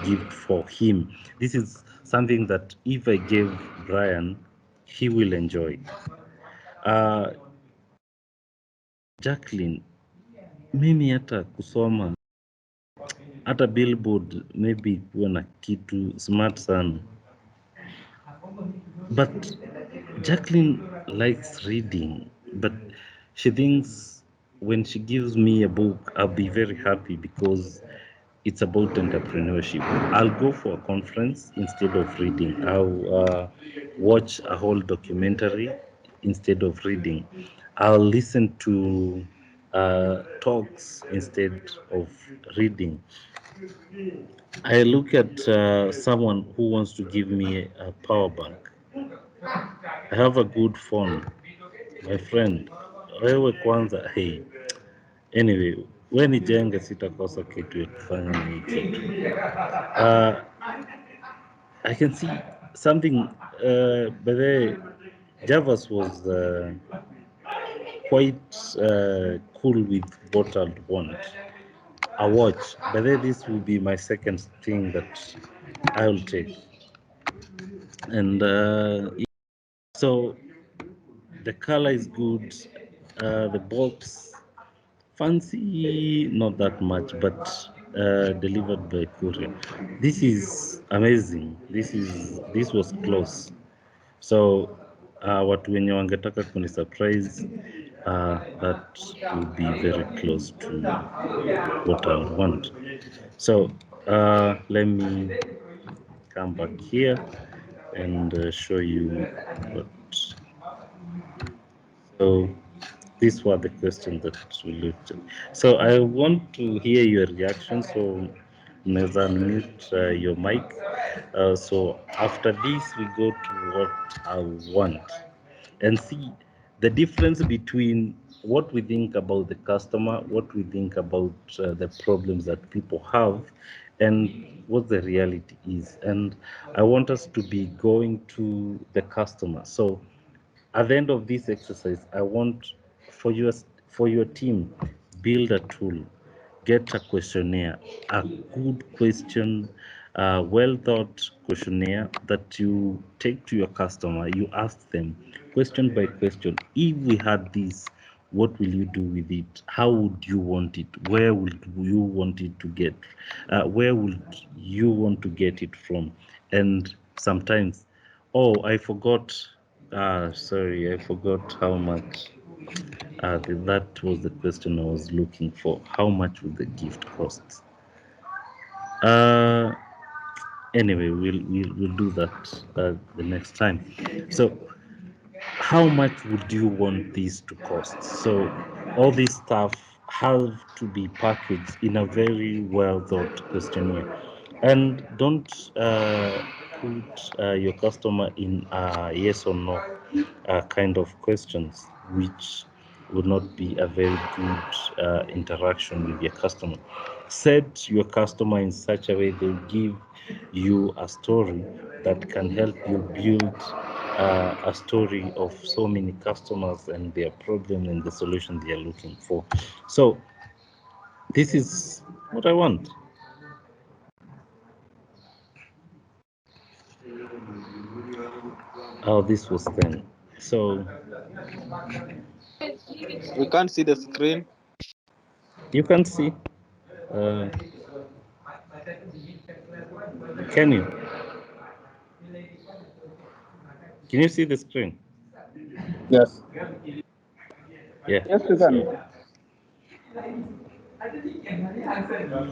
gift for him. This is something that if I gave Brian, he will enjoy. Jacqueline, mimi hata kusoma hata billboard maybe kuwa na kitu smart sana, but Jacqueline likes reading, but she thinks when she gives me a book I'll be very happy because it's about entrepreneurship. I'll go for a conference instead of reading. I'll watch a whole documentary instead of reading. I'll listen to talks instead of reading. I look at someone who wants to give me a power bank. I have a good phone, my friend. Wewe kwanza, hey. Anyway, we nijenge, sitakosa kitu ya kufanya na hii kitu. I can see something. By the way, Javas was quite cool with what I'd want. A watch. By the way, this will be my second thing that I'll take. And so the color is good. The box fancy, not that much, but delivered by courier. This is amazing. This was close. So watu wenye wangetaka kuni surprise, that will be very close to what I would want. So let me come back here and show you what. So these were the questions that we looked at. So I want to hear your reaction. So Neza unmute your mic. So after this, we go to what I want and see the difference between what we think about the customer, what we think about the problems that people have, and what the reality is. And I want us to be going to the customer. So at the end of this exercise, I want for your team, build a tool, get a questionnaire, a good question, a well thought questionnaire that you take to your customer. You ask them question by question. If we had this, what will you do with it? How would you want it? Where would you want it to get? Where would you want to get it from? And sometimes, oh, I forgot. Sorry, I forgot how much. That was the question I was looking for. How much would the gift cost? Uh, anyway, we'll do that the next time. So, how much would you want this to cost? So, all this stuff have to be packaged in a very well thought questionnaire, and don't put your customer in a yes or no kind of questions, which would not be a very good interaction with your customer. Set your customer in such a way they'll give you a story that can help you build a story of so many customers and their problem and the solution they are looking for. So this is what I want. Oh, this was then. So We can't see the screen. you can see. Uh, can you? Can you see the screen? Yes. Yeah. Yes, you can.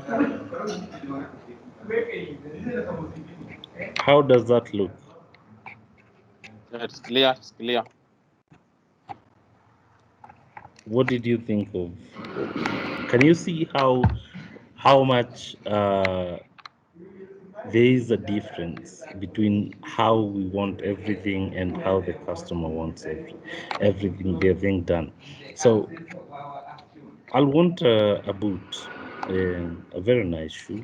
So, how does that look? It's clear. It's clear. what did you think of? Can you see how much there is a difference between how we want everything and how the customer wants everything being done? So I'll want a boot, a very nice shoe,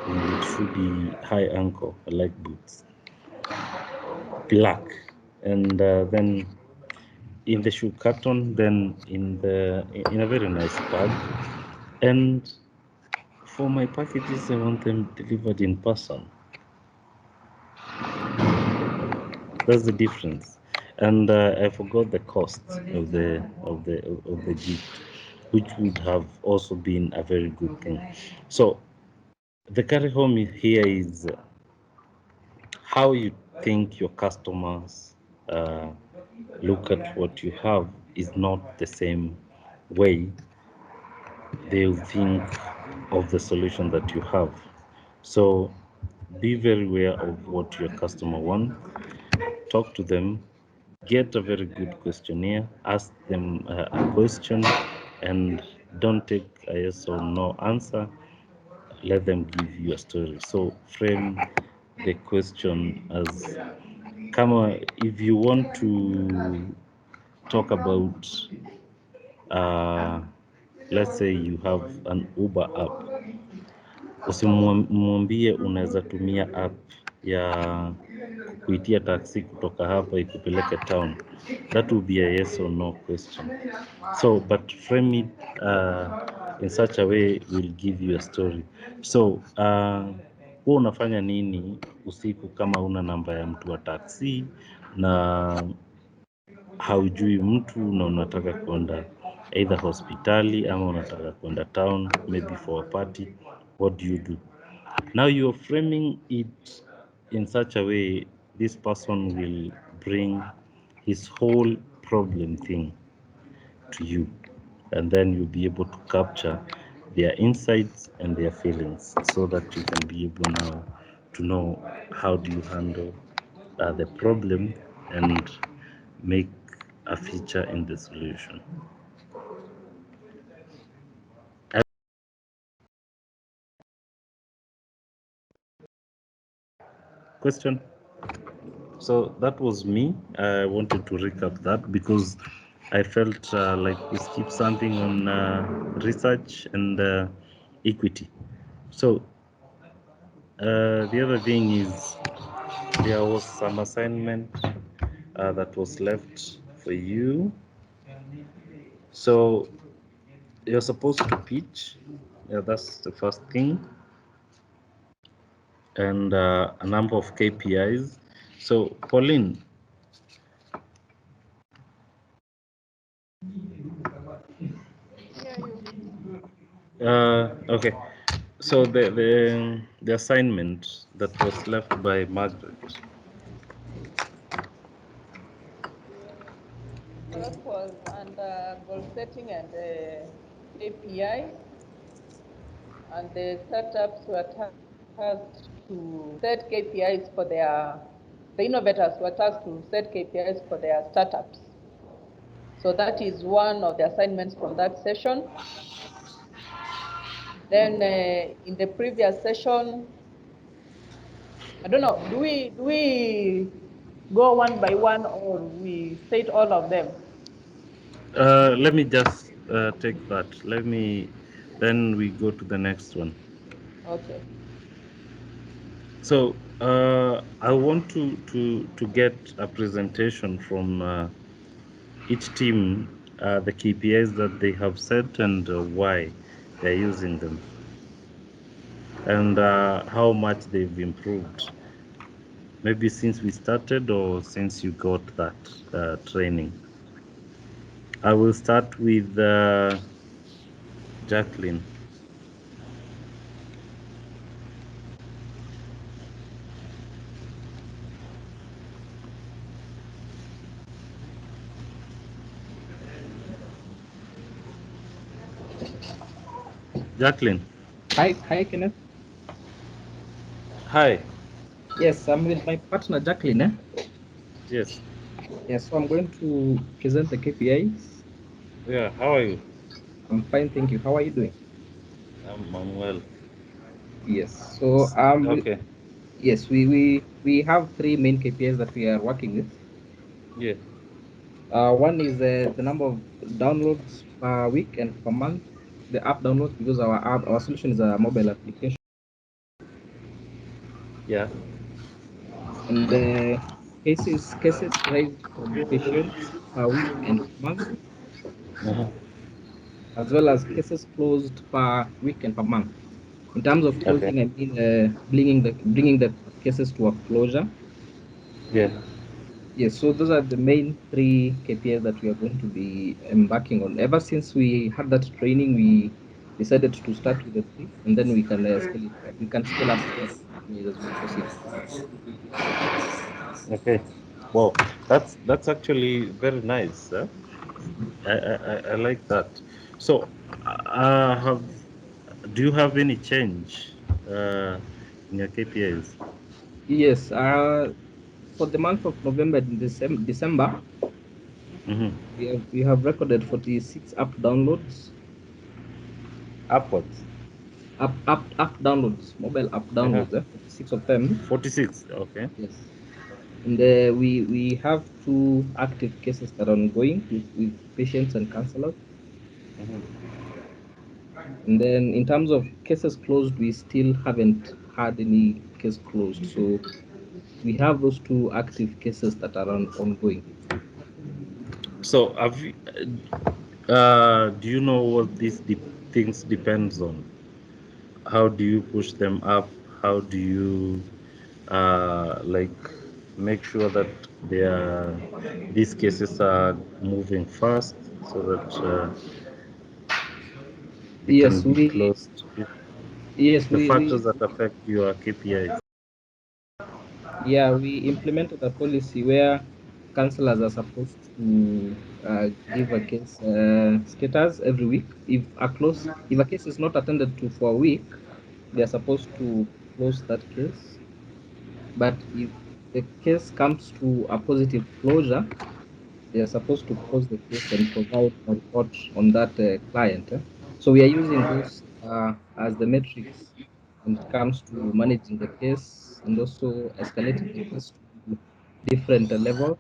and it should be high ankle. I like boots, black, and then in the shoe carton, then in a very nice bag, and for my packages, I want them delivered in person. That's the difference. And I forgot the cost of the gift, which would have also been a very good thing. So the carry home here is how you think your customers uh, look at what you have is not the same way they think of the solution that you have. So be very aware of what your customer wants. Talk to them, get a very good questionnaire, ask them a question, and don't take a yes or no answer. Let them give you a story. So frame the question as, come on, if you want to talk about, let's say you have an Uber app, usimwambie unaweza tumia app ya kuitia taxi kutoka hapa ikupeleke town. That will be a yes or no question. So but frame it in such a way will give you a story. So huwa unafanya nini usiku kama una namba ya mtu wa taxi na haujui mtu na unataka kwenda either hospitali ama unataka kwenda town, maybe for a party? What do you do? Now you're framing it in such a way this person will bring his whole problem thing to you, and then you'll be able to capture their insights and their feelings so that you can be able now to know how do you handle the problem and make a feature in the solution. Question? So that was me. I wanted to recap that because I felt like we skipped something on research and equity. So the other thing is there was some assignment that was left for you. So you're supposed to pitch. Yeah, that's the first thing. And a number of KPIs. So Pauline, okay. So the assignment that was left by Margaret. That was under goal setting and API, and the startups were tasked to set KPIs for the innovators were tasked to set KPIs for their startups. So that is one of the assignments from that session. Then in the previous session, I don't know, do we go one by one or we state all of them? Let me just take that. Then we go to the next one. Okay. So I want to get a presentation from each team, the KPIs that they have set and why they're using them, and how much they've improved. Maybe since we started or since you got that training. I will start with Jacqueline. Jacqueline. Hi, Kenneth. Hi. Yes, I'm with my partner Jacqueline. Yes. Yes, so I'm going to present the KPIs. Yeah, how are you? I'm fine, thank you. How are you doing? I'm well. Yes. So Okay. yes, we have three main KPIs that we are working with. Yeah. One is the number of downloads per week and per month, the app downloads, because our solution is a mobile application, Yeah. and the cases raised from patients per week and per month, Uh-huh. as well as cases closed per week and per month. In terms of Okay. closing, I mean bringing the cases to a closure. Yeah. Yes, so those are the main three KPIs that we are going to be embarking on. Ever since we had that training, we decided to start with the three, and then we can scale it. We can scale up to other KPIs as we proceed. Okay. Wow. That's actually very nice. Huh? I like that. So, have do you have any change in your KPIs? Yes, for the month of November and December, Mm-hmm. we have recorded 46 app downloads, Upwards. app downloads, mobile app Uh-huh. downloads, 46 of them. 46. Okay. Yes. And we have two active cases that are ongoing with patients and counselors. Mm-hmm. And then in terms of cases closed, we still haven't had any case closed. So we have those two active cases that are ongoing. So, do you know what these things depends on? How do you push them up? How do you like make sure that they are these cases are moving fast so that they can Yes, be we closed? yes The we factors that affect your KPIs. yeah, we implemented a policy where counselors are supposed to give a case status every week. If a case is not attended to for a week, they are supposed to close that case. But if the case comes to a positive closure, they are supposed to close the case and provide a report on that client. So we are using those as the metrics when it comes to managing the case and also escalating the case to different levels.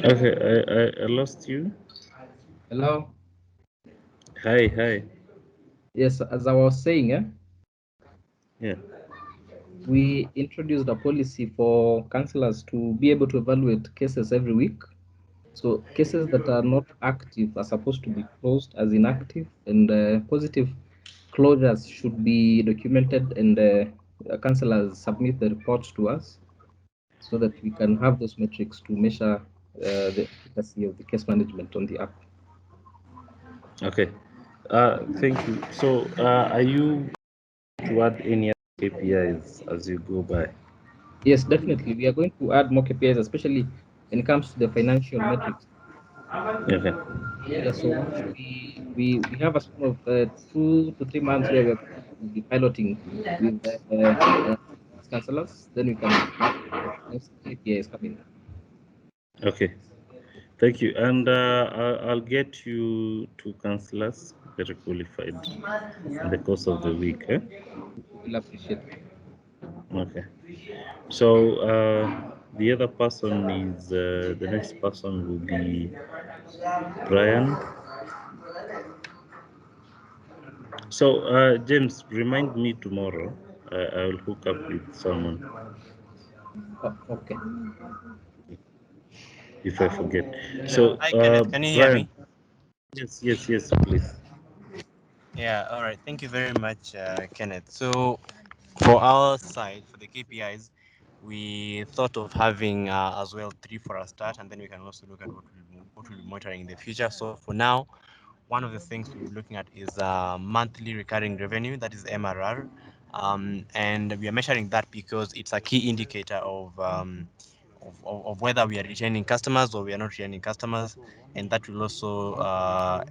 Okay, I lost you. Hello. Hi, hi. Yes, as I was saying, Yeah. we introduced a policy for counselors to be able to evaluate cases every week. So cases that are not active are supposed to be closed as inactive, and positive closures should be documented, and counselors submit the reports to us so that we can have those metrics to measure the efficacy of the case management on the app. Okay. Thank you. So, are you to add any other KPIs as you go by? Yes, definitely. We are going to add more KPIs, especially when it comes to the financial metrics. Okay. Yeah, so once we have a span of 2 to 3 months where we're going to be piloting with these counselors, then we can have the next KPIs coming. Okay. Thank you. And I'll get you two counselors, very qualified, in the course of the week. Eh? We'll appreciate it. Okay. So the other person is the next person will be Brian. So James, remind me tomorrow. I will hook up with someone Oh, okay. if I forget. Yeah. So Hi, Kenneth. Can you hear Brian, me? yes, yes, yes, please. Yeah. All right. Thank you very much, Kenneth. So, for our side, for the KPIs, we thought of having as well three for a start, and then we can also look at what we'll be monitoring in the future. So for now, one of the things we'll be looking at is monthly recurring revenue, that is MRR, and we are measuring that because it's a key indicator of whether we are retaining customers or we are not retaining customers, and that will also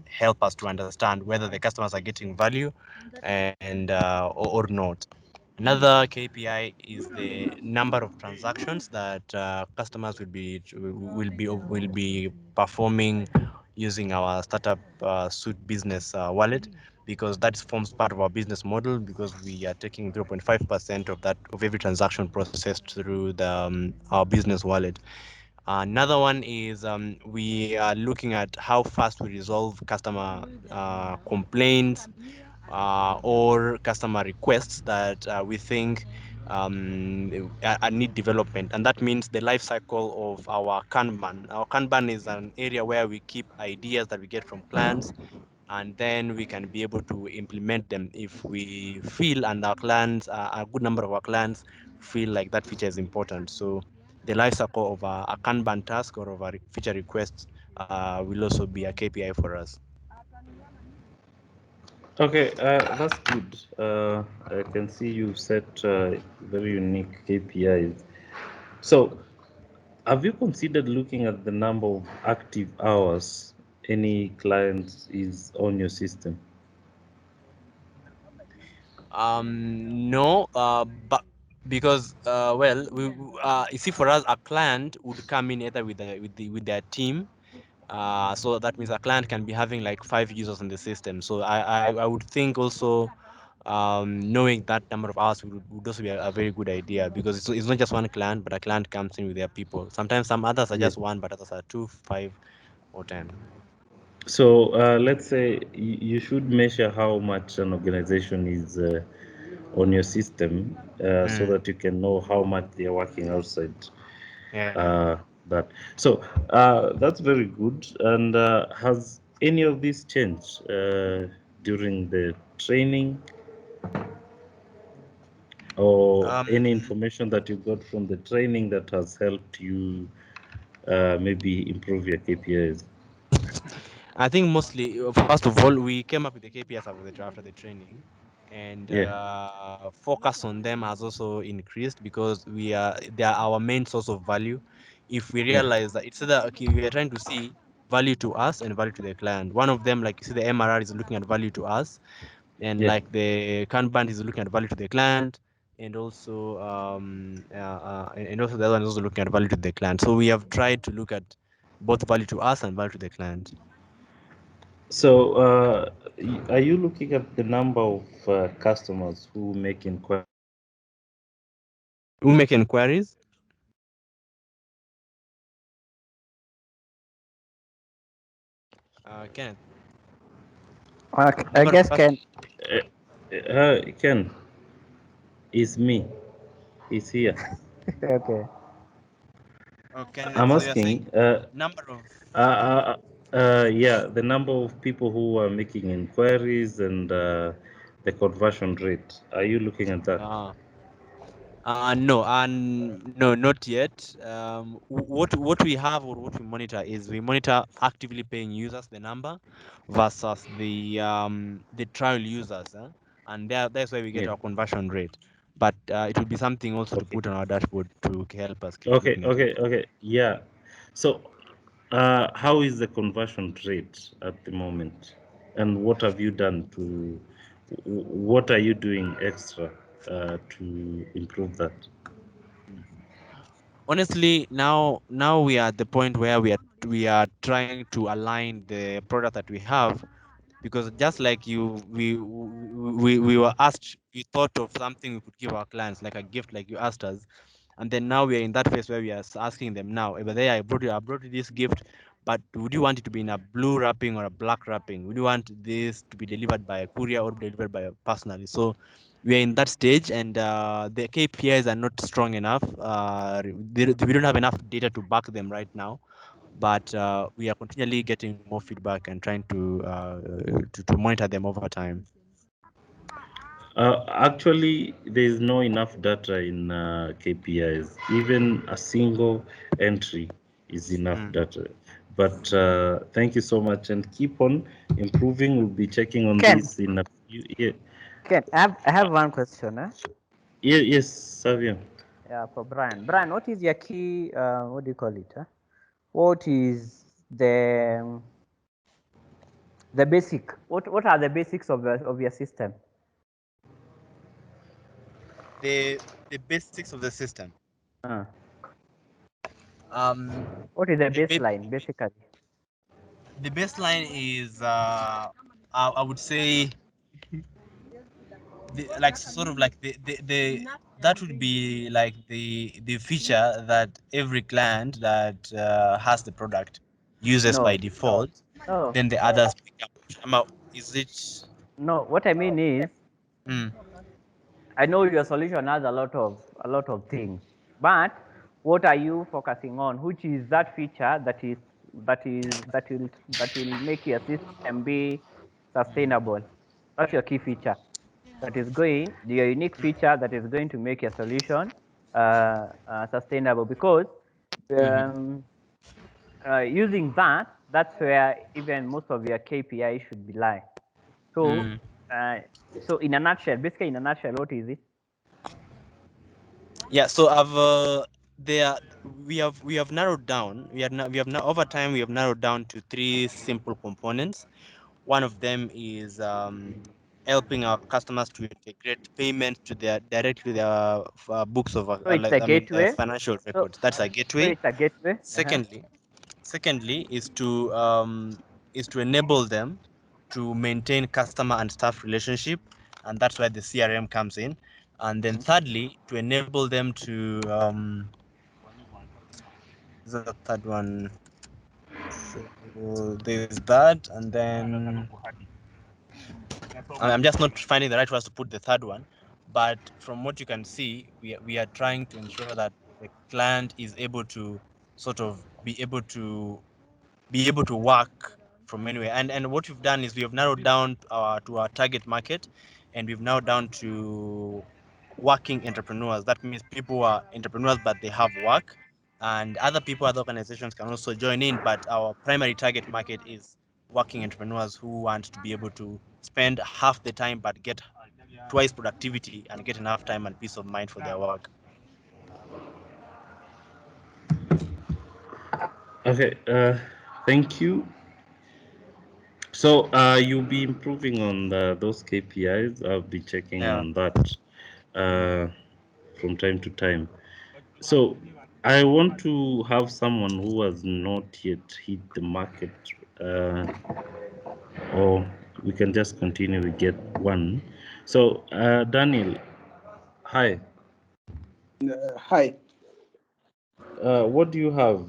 help us to understand whether the customers are getting value and or not. Another KPI is the number of transactions that customers will be performing using our startup suite business wallet, because that forms part of our business model, because we are taking 0.5% of that of every transaction processed through our business wallet. Another one is we are looking at how fast we resolve customer complaints or customer requests that we think need development, and that means the life cycle of our Kanban. Our Kanban is an area where we keep ideas that we get from clients, and then we can be able to implement them if we feel, and our clients, a good number of our clients feel like that feature is important. So the life cycle of a Kanban task or of a feature request will also be a KPI for us. Okay, that's good. I can see you've set very unique KPIs. So, have you considered looking at the number of active hours any client is on your system? No, but because well, you see, for us, a client would come in either with their team. So that means a client can be having like 5 users in the system. So I would think also knowing that number of hours would also be a very good idea, because it's not just one client, but a client comes in with their people. Sometimes some others are Yeah. just one, but others are 2, 5, or 10. So, let's say you should measure how much an organization is on your system so that you can know how much they are working outside Yeah. uh, that. So, that's very good. And has any of this changed during the training, or Um, any information that you got from the training that has helped you maybe improve your KPIs? I think mostly, first of all, we came up with the KPIs after the training, and Yeah, focus on them has also increased, because they are our main source of value. If we yeah, realize that it's either, okay, we are trying to see value to us and value to the client. One of them, like you see, the MRR is looking at value to us, and yeah. like the Kanban is looking at value to the client, and also the other one is also looking at value to the client. So we have tried to look at both value to us and value to the client. So, are you looking at the number of customers who make inquiries? We make inquiries. Kenneth, I number of guess customers. can Ken, is me, is here. okay. Oh, Kenneth. I'm So you're saying asking, number of. yeah, the number of people who are making inquiries and the conversion rate. Are you looking at that? Uh, no, no, not yet. What we have, or what we monitor, is we monitor actively paying users, the number, versus the trial users, and that's where we get Yeah. our conversion rate. But it will be something also to Okay. put on our dashboard to help us keep Okay. looking at it. Okay. Okay. Yeah. So, how is the conversion rate at the moment, and what have you done to? What are you doing extra to improve that? Honestly, now we are at the point where we are trying to align the product that we have, because just like you, we were asked, we thought of something we could give our clients, like a gift, like you asked us, and then now we are in that phase where we are asking them now, but there, I brought you this gift, but would you want it to be in a blue wrapping or a black wrapping? Would you want this to be delivered by a courier or delivered by a personally? So we are in that stage, and the KPIs are not strong enough. We don't have enough data to back them right now, but we are continually getting more feedback and trying to monitor them over time. Actually, there is no enough data in KPIs. Even a single entry is enough Mm. data. But thank you so much, and keep on improving. We'll be checking on Ken, this in a few. Yeah, I have one question. yeah, yes, Savio. Yeah, for Brian. Brian, what is your key? What do you call it? What is the basic? What are the basics of your system? the basics of the system. Uh, Um, what is the may- may- baseline, basically? the baseline is I would say like sort of like the that would be like the feature that every client that has the product uses by No, default. no, Then the others pick up. Is it? no. What I mean is, Mm, I know your solution has a lot of things, but what are you focusing on? Which is that feature that will make your system be sustainable? That's your key feature. That is going your unique feature that is going to make your solution sustainable. Because um, using that, that's where even most of your KPI should be lie. So, mm. so in a nutshell, basically in a nutshell, what is it? Yeah. So I've there we have narrowed down. We have now over time we have narrowed down to three simple components. One of them is helping our customers to integrate payments to their directly their books of So it's a gateway. financial So, records. That's a so gateway. it's a gateway. Secondly is to enable them to maintain customer and staff relationship, and that's where the CRM comes in. And then thirdly, to enable them to the third one. So there's that, and then I'm just not finding the right words to put the third one. But from what you can see, we are trying to ensure that the client is able to sort of be able to work from anywhere. And what we've done is we have narrowed down to our target market, and we've narrowed down to working entrepreneurs. That means people who are entrepreneurs but they have work, and other people, other organizations can also join in. But our primary target market is working entrepreneurs who want to be able to spend half the time but get twice productivity and get enough time and peace of mind for their work. Okay, thank you. So you'll be improving on those KPIs. I'll be checking Yeah. on that from time to time. So I want to have someone who has not yet hit the market, or we can just continue. We get one. So Daniel, hi. Hi. What do you have?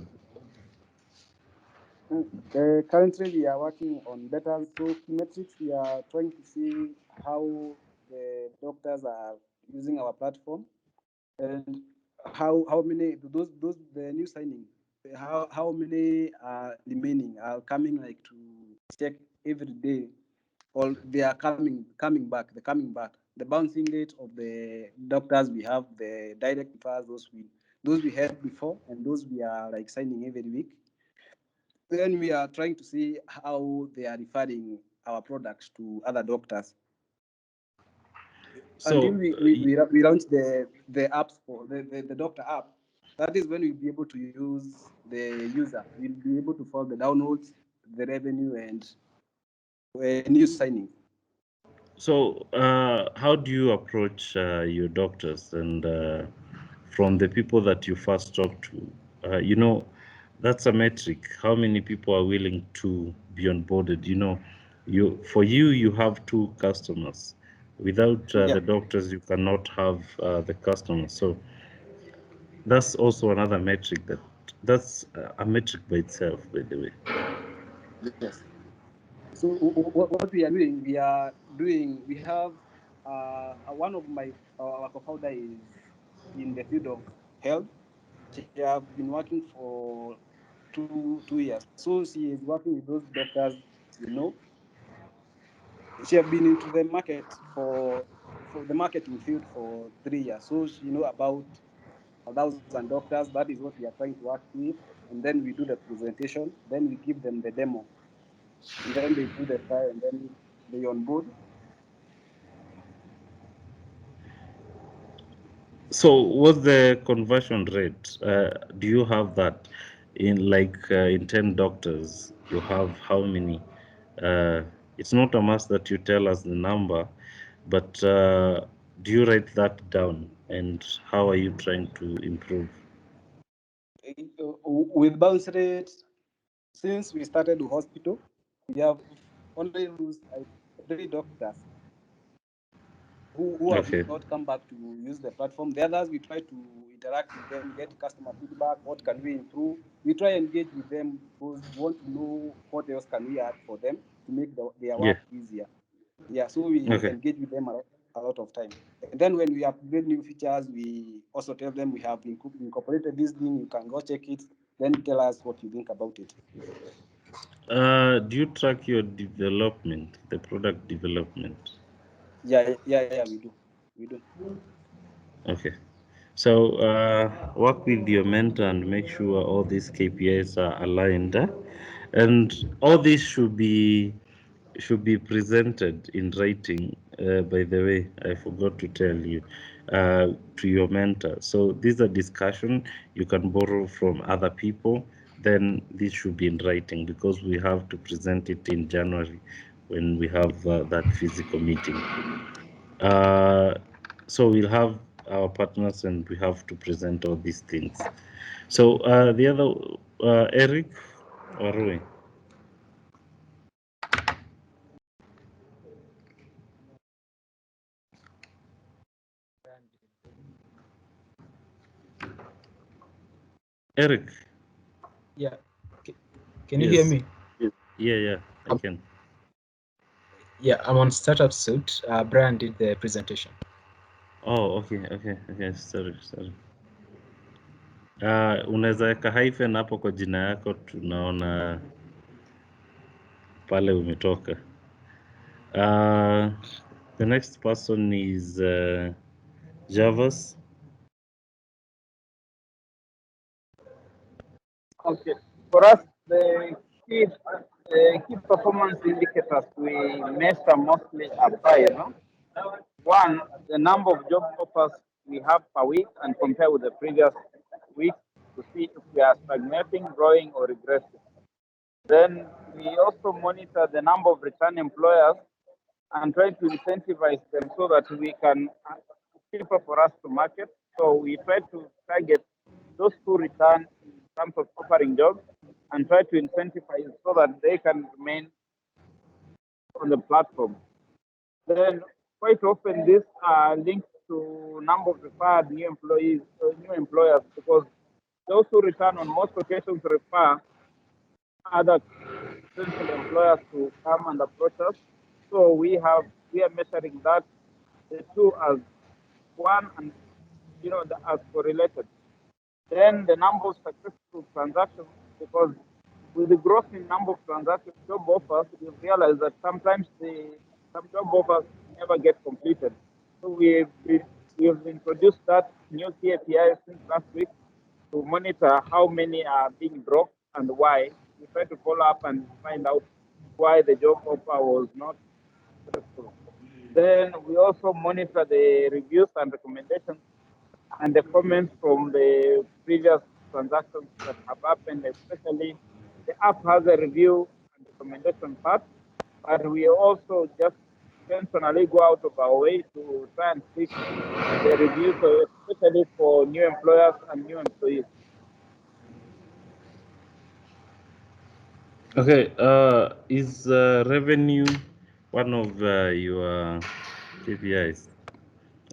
Currently, we are working on data. So key metrics, we are trying to see how the doctors are using our platform and how many those the new signing, how many are remaining, are coming like to check every day, or they are coming back. They're coming back. The bouncing rate of the doctors we have, the direct refers, those we had before, and those we are like signing every week. Then we are trying to see how they are referring our products to other doctors. So Until we launch the apps for the doctor app, that is when we'll be able to use the user. We'll be able to follow the downloads, the revenue, and new signing. So, how do you approach your doctors and from the people that you first talk to? That's a metric. How many people are willing to be onboarded? You have two customers. Without the doctors, you cannot have the customers. So that's also another metric. That's a metric by itself, by the way. Yes. So what we have one of our co-founder is in the field of health. She have been working for two years. So she is working with those doctors, you know. She have been into the market for the marketing field for 3 years. So she know about 1,000 doctors. That is what we are trying to work with. And then we do the presentation. Then we give them the demo. And then they do the trial, and then they onboard. So, what's the conversion rate? Do you have that in 10 doctors? You have how many? It's not a must that you tell us the number, but do you write that down? and how are you trying to improve? With bounce rate, since we started the hospital, we have only lose like 3 doctors who have Okay. not come back to use the platform. The others, we try to interact with them, get customer feedback, what can we improve. We try and engage with them because we want to know what else can we add for them to make their Yeah. work easier. Yeah, so we Okay. engage with them a lot of time. And then when we upgrade new features, we also tell them we have incorporated this thing, you can go check it, then tell us what you think about it. Do you track your development, the product development? Yeah, we do. Okay. So work with your mentor and make sure all these KPIs are aligned, and all this should be presented in writing. By the way, I forgot to tell you, to your mentor. So these are discussion you can borrow from other people. Then this should be in writing because we have to present it in January when we have that physical meeting. Uh, so we'll have our partners and we have to present all these things. So the other, Eric or Roy? Eric. Yeah. Can you hear Yes. me? Yeah, I can. Yeah, I'm on Startup Suit. Brian did the presentation. Oh, okay. Sorry. Unaweza weka hyphen hapo kwa jina yako, tunaona pale umetoka. The next person is Javas. Okay. For us, the key performance indicators we measure mostly are five. No? One, the number of job offers we have per week and compare with the previous week to see if we are stagnating, growing, or regressing. Then we also monitor the number of return employers and try to incentivize them so that we can cheaper for us to market. So we try to target those who return in terms of offering jobs and try to incentivize so that they can remain on the platform. Then quite often these are linked to number of referred new employees, new employers, because those who return on most occasions refer other potential employers to come and approach us. So we are measuring that the two as one and as correlated. Then the number of successful transactions, because with the growth in number of transactions, job offers, we've realized that sometimes some job offers never get completed. So we've introduced that new KPI since last week to monitor how many are being dropped and why. We try to follow up and find out why the job offer was not successful. Then we also monitor the reviews and recommendations and the comments from the previous transactions that have happened, especially the app has a review and recommendation part, but we also just intentionally go out of our way to try and fix the reviews, especially for new employers and new employees. Okay, is revenue one of your KPIs?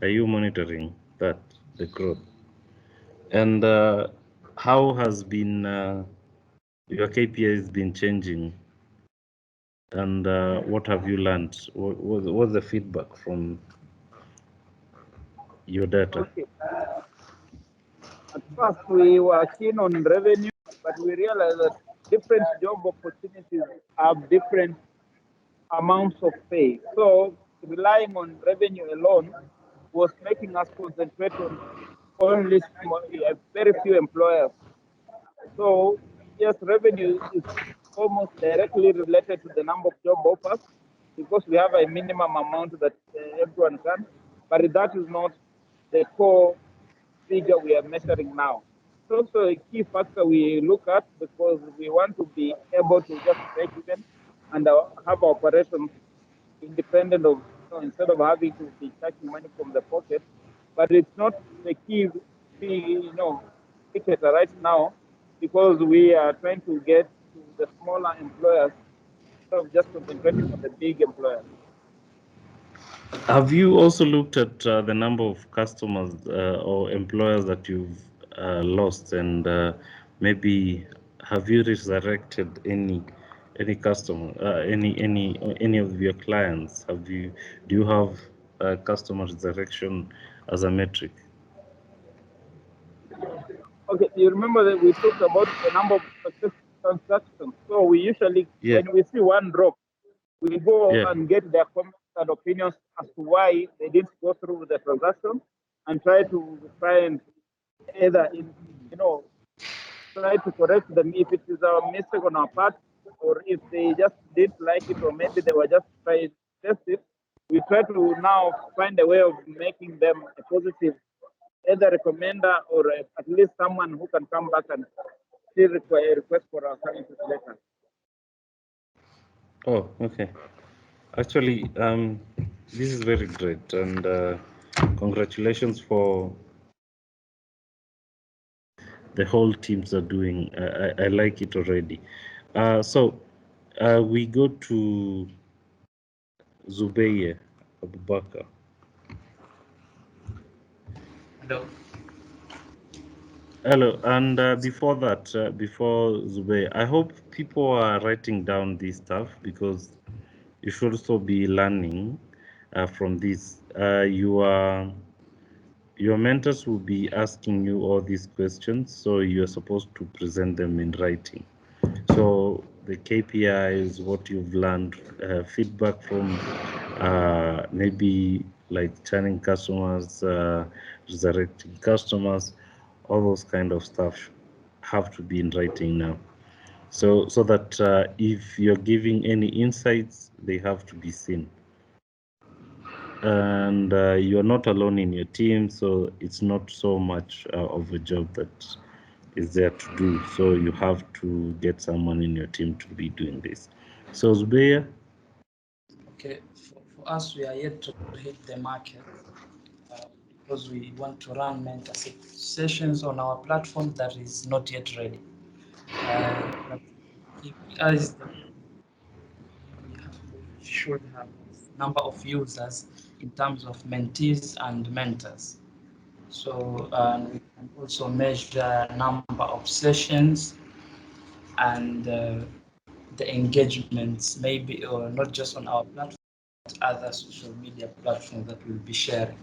Are you monitoring that, the growth? And how has been your KPIs been changing? And what have you learned? What's the feedback from your data? Okay. At first, we were keen on revenue, but we realized that different job opportunities have different amounts of pay. So relying on revenue alone was making us concentrate on only very few employers. So yes, revenue is almost directly related to the number of job offers because we have a minimum amount that everyone can, but that is not the core figure we are measuring now. It's also a key factor we look at because we want to be able to just break even and have operations independent of, instead of having to be taking money from the pocket, but it's not the key, indicator right now, because we are trying to get to the smaller employers instead of just concentrating on the big employers. Have you also looked at the number of customers or employers that you've lost, and maybe have you resurrected any customer, any of your clients? Do you have customer resurrection as a metric? Okay, you remember that we talked about the number of transactions. So we usually, Yeah. when we see one drop, we go Yeah. and get their comments and opinions as to why they didn't go through the transaction, and try to find either try to correct them if it is a mistake on our part, or if they just didn't like it, or maybe they were just trying to test it. We try to now find a way of making them a positive, either recommender or at least someone who can come back and still require a request for our services later. Oh, okay. Actually, this is very great, and congratulations for the whole teams are doing. I like it already. So we go to Zubair Abubakar. Hello. Hello, and before that, before Zubair, I hope people are writing down this stuff, because you should also be learning from this. Your mentors will be asking you all these questions, so you're supposed to present them in writing. So the KPIs, what you've learned, feedback from maybe like churning customers, resurrecting customers, all those kind of stuff have to be in writing now. So that if you're giving any insights, they have to be seen. And you're not alone in your team, so it's not so much of a job that is there to do. So you have to get someone in your team to be doing this. So Zubair? Okay, for us, we are yet to hit the market because we want to run mentorship sessions on our platform that is not yet ready. But KPIs that we should have number of users in terms of mentees and mentors. So we can also measure number of sessions and the engagements, maybe or not just on our platform, but other social media platforms that we'll be sharing.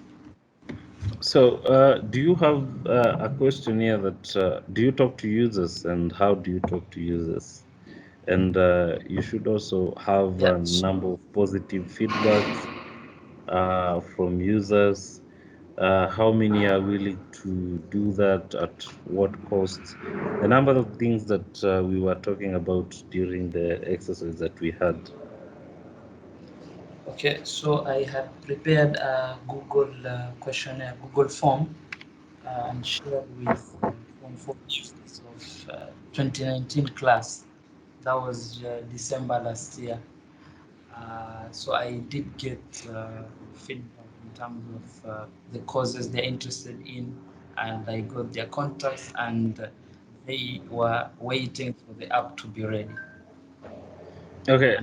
So do you have a question here that do you talk to users, and how do you talk to users? And you should also have a number of positive feedbacks from users. How many are willing to do that, at what cost? A number of things that we were talking about during the exercise that we had. Okay, so I had prepared a Google questionnaire, Google form, and shared with Form 4 users of 2019 class. That was December last year. So I did get feedback in terms of the courses they're interested in, and I got their contacts, and they were waiting for the app to be ready. Okay.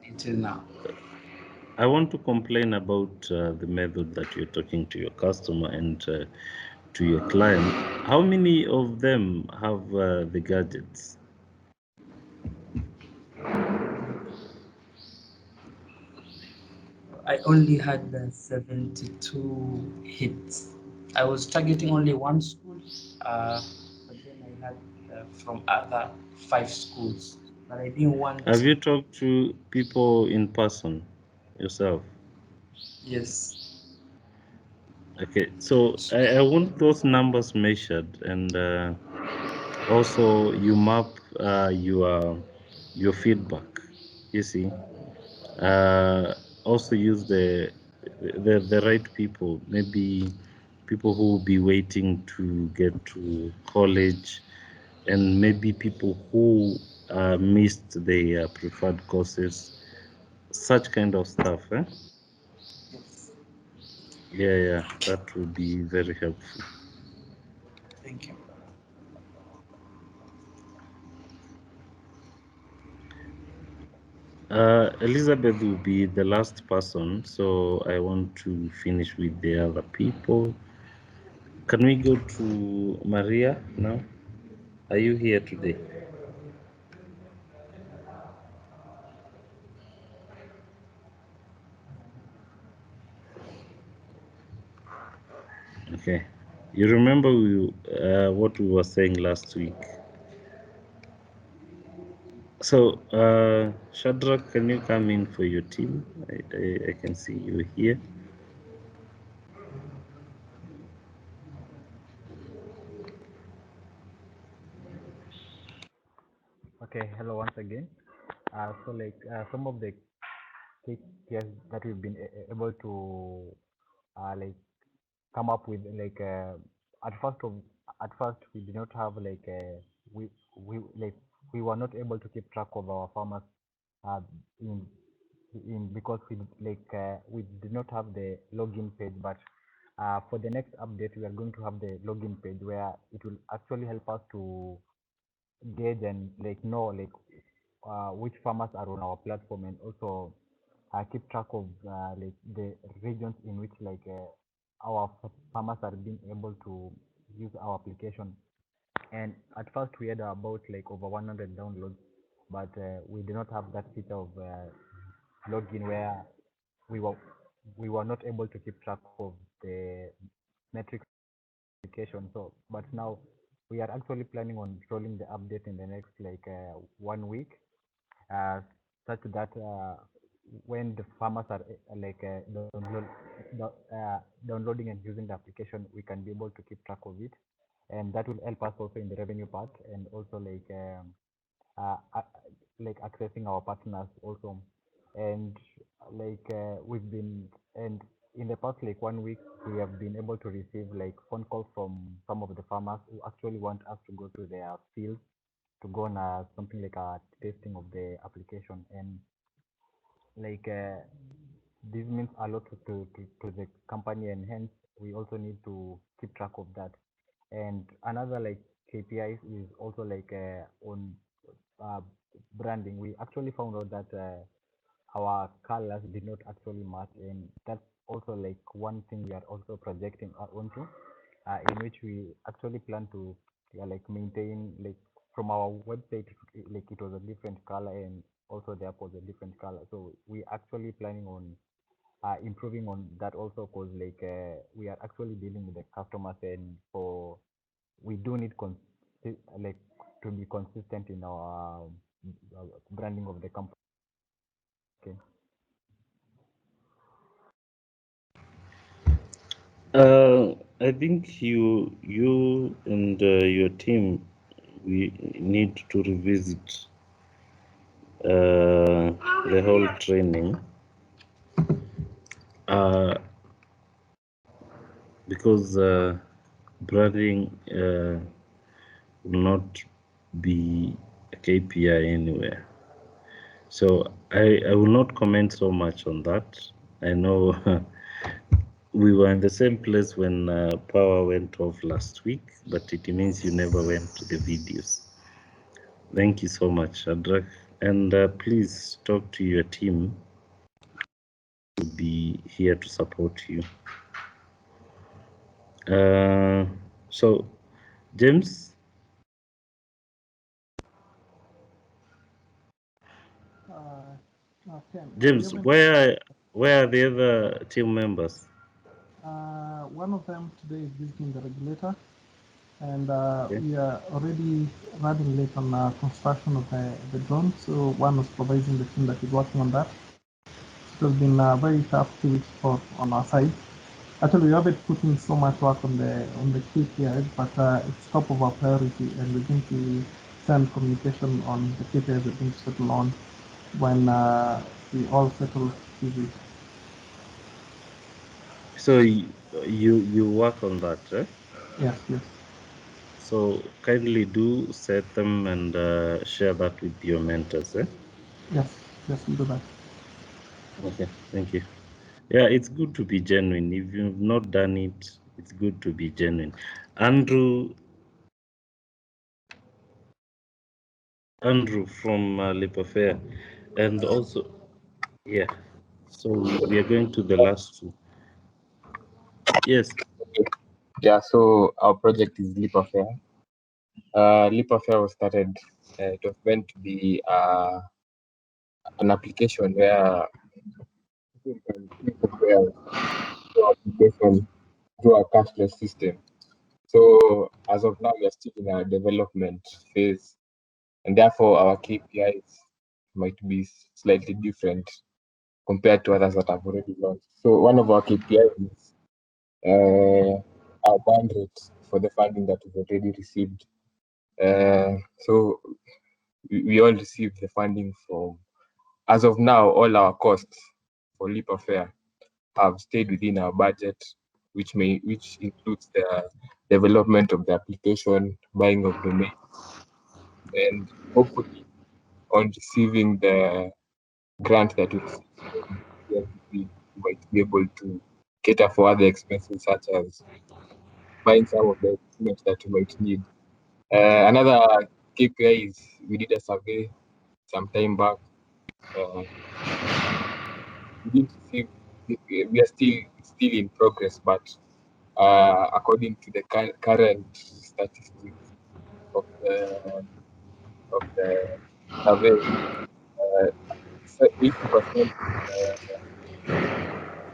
Until now. I want to complain about the method that you're talking to your customer and to your client. How many of them have the gadgets? I only had 72 hits. I was targeting only one school, but then I had from other 5 schools. But I didn't want. Have you talked to people in person yourself? Yes. Okay, so I want those numbers measured, and also you map your feedback. You see, also use the right people. Maybe people who will be waiting to get to college, and maybe people who missed their preferred courses. Such kind of stuff, eh? Yes. Yeah, that would be very helpful. Thank you. Elizabeth will be the last person, so I want to finish with the other people. Can we go to Maria now? Are you here today? Okay. You remember what we were saying last week? So, Shadrach, can you come in for your team? I can see you here. Okay, hello once again. Some of the KPIs that we've been able to come up with at first we did not have we we we were not able to keep track of our farmers uh, in because we did not have the login page, but for the next update we are going to have the login page where it will actually help us to gauge and know which farmers are on our platform, and also keep track of the regions in which our farmers are being able to use our application. And at first we had about over 100 downloads, but we did not have that feature of login where we were we were not able to keep track of the metrics application. So but now we are actually planning on rolling the update in the next 1 week, such that when the farmers are downloading and using the application, we can be able to keep track of it, and that will help us also in the revenue part, and also accessing our partners also. And we've been and in the past 1 week we have been able to receive phone calls from some of the farmers who actually want us to go to their fields to go on something like a testing of the application. And this means a lot to the company, and hence we also need to keep track of that. And another KPIs is also on uh, branding. We actually found out that our colors did not actually match, and that's also one thing we are also projecting onto, in which we actually plan to maintain from our website, it was a different color, and also the app was a different color. So we actually planning on improving on that also, because we are actually dealing with the customers, and for we do need to be consistent in our branding of the company. Okay. I think you and your team, we need to revisit the whole training, because branding will not be a KPI anywhere. So I will not comment so much on that. I know we were in the same place when power went off last week, but it means you never went to the videos. Thank you so much, Shadrach. And please talk to your team to be here to support you. So, James? James, where are the other team members? One of them today is visiting the regulator, and we are already running late on construction of the drone. So one was supervising the team that is working on that. It has been a very tough 2 weeks on our side. Actually, we haven't put in so much work on the KPIs, but it's top of our priority, and we're going to send communication on the KPIs we're going to settle on when we all settle this week. So you work on that, right? Yes, yes. So kindly do set them and share that with your mentors, eh? Yes, we'll do that. Okay, thank you. Yeah, it's good to be genuine. If you've not done it, it's good to be genuine. Andrew from Lipafair, and also, yeah. So we are going to the last two. Yes. Yeah, so our project is Leap Affair. Leap Affair was started, it was meant to be an application where people can pay for fares through application through a cashless system. So as of now, we are still in a development phase, and therefore our KPIs might be slightly different compared to others that have already launched. So one of our KPIs is our burn rate for the funding that we've already received. So we all receive the funding from, as of now, all our costs for Leap Affair have stayed within our budget, which includes the development of the application, buying of domain, and hopefully on receiving the grant that we receive from CIPP, we might be able to cater for other expenses such as buying some of the equipment that we might need. Another KPI is we did a survey some time back. We didn't receive. We are still in progress, but according to the current statistics of the survey, 80%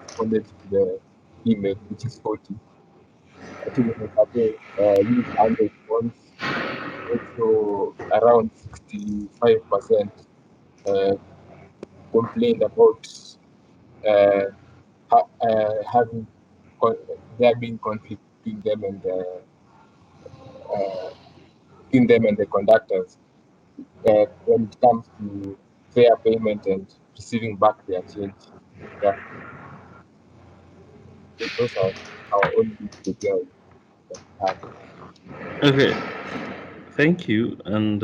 responded to the email, which is 40. I think the survey used Android phones. Also, around 65% complained about having there being conflict between them and the conductors when it comes to fair payment and receiving back their change. Yeah, those are our only KPIs that we have. Okay. Thank you. And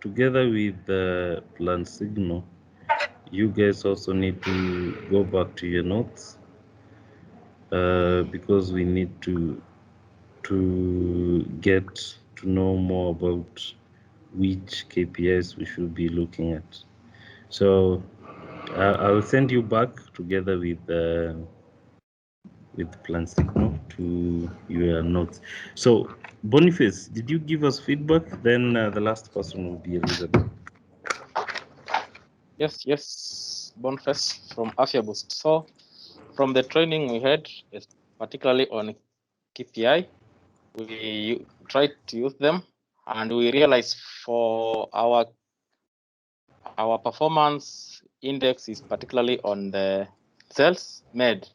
together with the plan signal, you guys also need to go back to your notes because we need to get to know more about which KPIs we should be looking at. So I'll send you back together with plan signal to your notes. So Boniface, did you give us feedback? Then the last person will be Elizabeth. Yes, Boniface from Afya Boost. So from the training we had, particularly on KPI, we tried to use them, and we realized for our performance index is particularly on the sales made,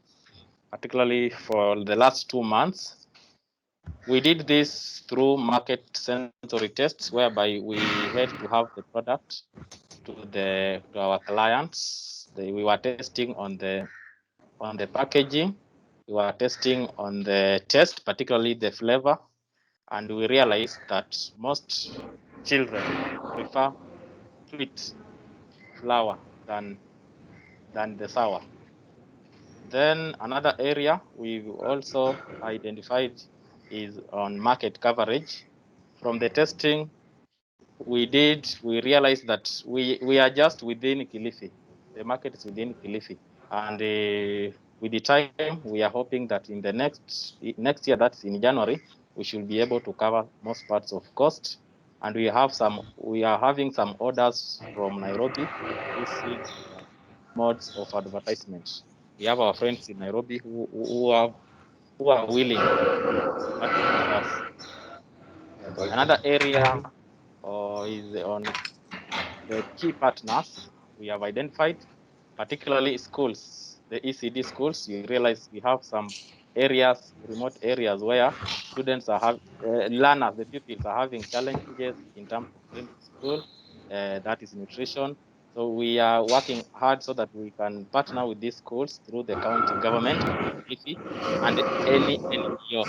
particularly for the last 2 months. We did this through market sensory tests, whereby we had to have the product to our clients. We were testing on the packaging. We were testing on the taste, particularly the flavor, and we realized that most children prefer sweet flour than the sour. Then another area we've also identified is on market coverage. From the testing we did, we realized that we are just within Kilifi. The market is within Kilifi, and with the time, we are hoping that in the next year, that's in January, we should be able to cover most parts of coast. And we are having some orders from Nairobi using modes of advertisement. We have our friends in Nairobi who are willing to partner with us. Another area is on the key partners we have identified, particularly schools, the ECD schools. You realize we have some areas, remote areas, where students are learners, the pupils are having challenges in terms of going to school. That is nutrition. So we are working hard so that we can partner with these schools through the county government and any NGO.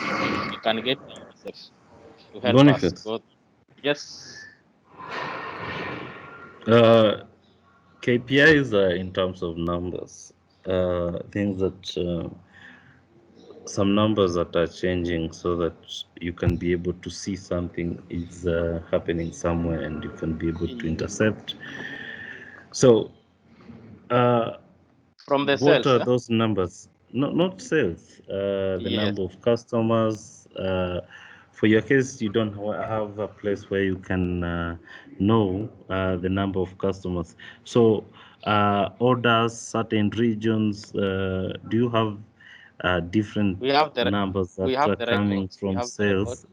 We can get UNICEF to help us Boniface. go. Yes. KPIs are in terms of numbers. things that some numbers that are changing so that you can be able to see something is happening somewhere and you can be able to intercept. So, From the what sales, are those numbers? Not sales, the yes, number of customers. For your case, you don't have a place where you can know the number of customers. So, orders, certain regions, do you have different we have the numbers we that have are the coming records. We from have the record. sales?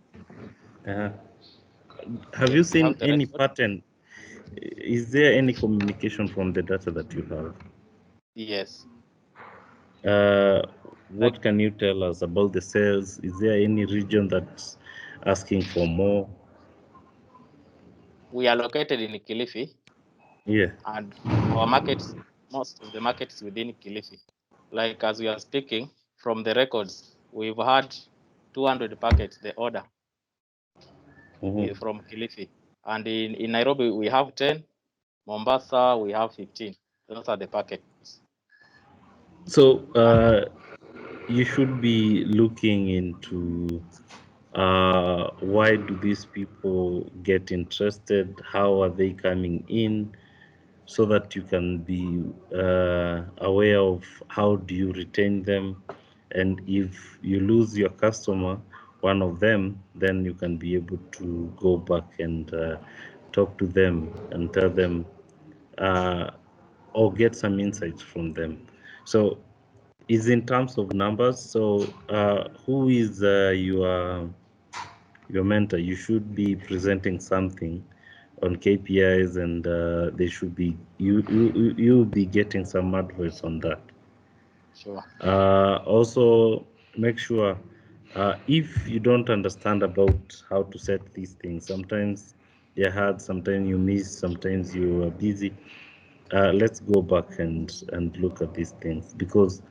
Uh, have Yes, you we have seen the any record. pattern? Is there any communication from the data that you have? Yes, Uh, like what can you tell us about the sales? Is there any region that's asking for more? we are located in Kilifi, Yeah. and our markets, most of the markets within Kilifi. Like as we are speaking, from the records, we've had 200 packets, the order Mhm. from Kilifi. And in Nairobi, we have 10. Mombasa, we have 15. Those are the packets. So you should be looking into why do these people get interested? How are they coming in? So that you can be aware of how do you retain them, and if you lose your customer, one of them, then you can be able to go back and talk to them and tell them uh, or get some insights from them. So is in terms of numbers. So who is your mentor? You should be presenting something on KPIs, and they should be you'll be getting some advice on that. Sure. Also, make sure if you don't understand about how to set these things, sometimes they're hard, sometimes you miss, sometimes you are busy. Let's go back and look at these things because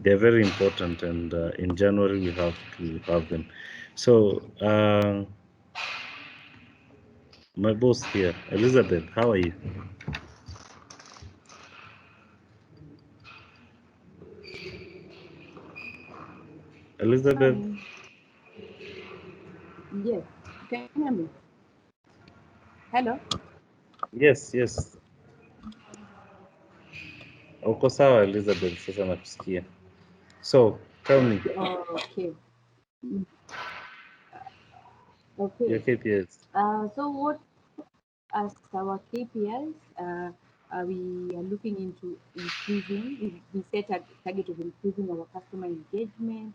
they're very important, and in January we have to have them. So my boss here, Elizabeth, how are you? Elizabeth? Fine. Yes. Can you hear me? Hello? Yes, yes. Uko sawa Elizabeth, sasa nakusikia. So, tell me, Okay. Mm, your Okay. KPIs. So what as our KPIs, we are looking into increasing, we set a target of increasing our customer engagement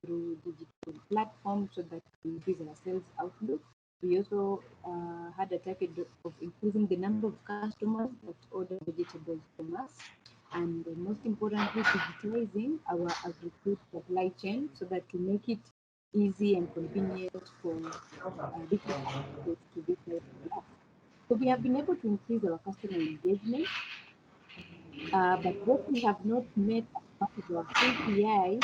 through digital platforms so that we increase our sales outlook. We also had a target of increasing the number of customers that order vegetables from us, and most importantly, digitizing our agri-food supply chain so that to make it easy and convenient for retailers to retail with us. So we have been able to increase our customer engagement, but what we have not met as part of our KPIs,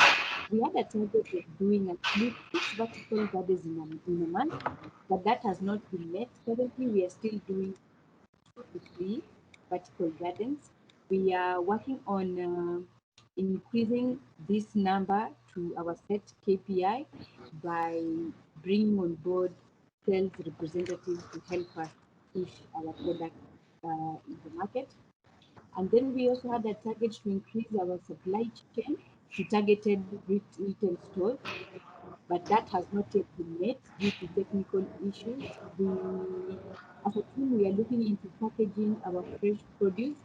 we had a target of doing at least 6 vertical gardens in a month, but that has not been met. Currently, we are still doing 2 to 3 vertical gardens. We are working on increasing this number to our set KPI by bringing on board sales representatives to help us push our product in the market. And then we also had a target to increase our supply chain to targeted retail stores, but that has not yet been met due to technical issues. As a team, we are looking into packaging our fresh produce,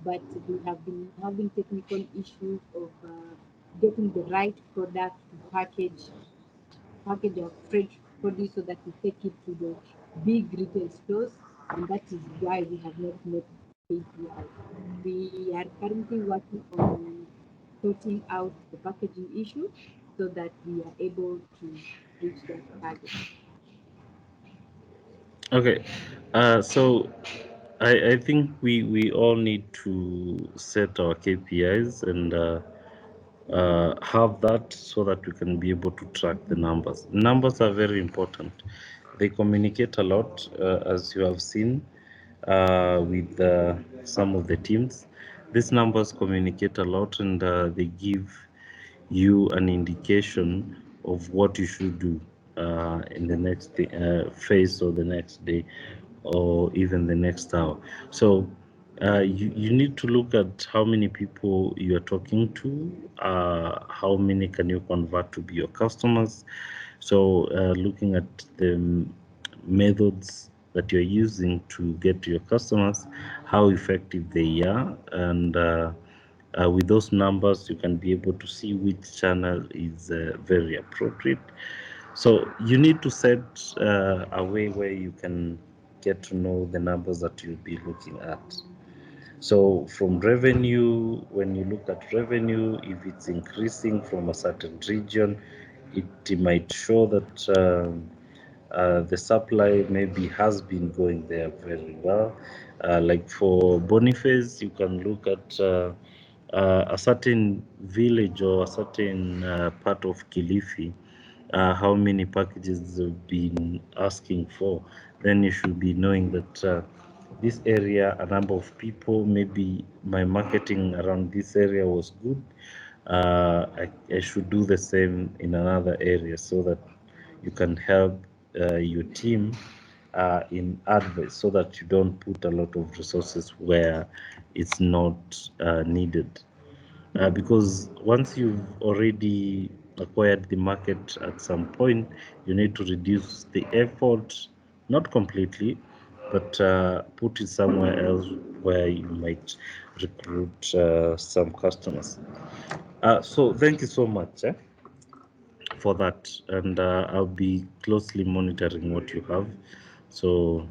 but we have been having technical issues of getting the right product to package our fresh produce so that we take it to the big retail stores, and that is why we have not met KPI. We are currently working on sorting out the packaging issue so that we are able to reach that target. Okay. So I think we all need to set our KPIs and have that so that we can be able to track the numbers. Numbers are very important. They communicate a lot, as you have seen with some of the teams. These numbers communicate a lot, and they give you an indication of what you should do in the next phase or the next day or even the next hour. So you need to look at how many people you are talking to, how many can you convert to be your customers. So looking at the methods that you're using to get to your customers, how effective they are, and with those numbers, you can be able to see which channel is very appropriate. So you need to set a way where you can get to know the numbers that you'll be looking at. So from revenue, when you look at revenue, if it's increasing from a certain region, it might show that the supply maybe has been going there very well. Like for Boniface, you can look at a certain village or a certain part of Kilifi, how many packages they've been asking for. Then you should be knowing that this area, a number of people, maybe my marketing around this area was good. I should do the same in another area so that you can help your team in advice so that you don't put a lot of resources where it's not needed. Because once you've already acquired the market at some point, you need to reduce the effort, not completely, but put it somewhere else where you might recruit some customers. So thank you so much for that, and I'll be closely monitoring what you have. So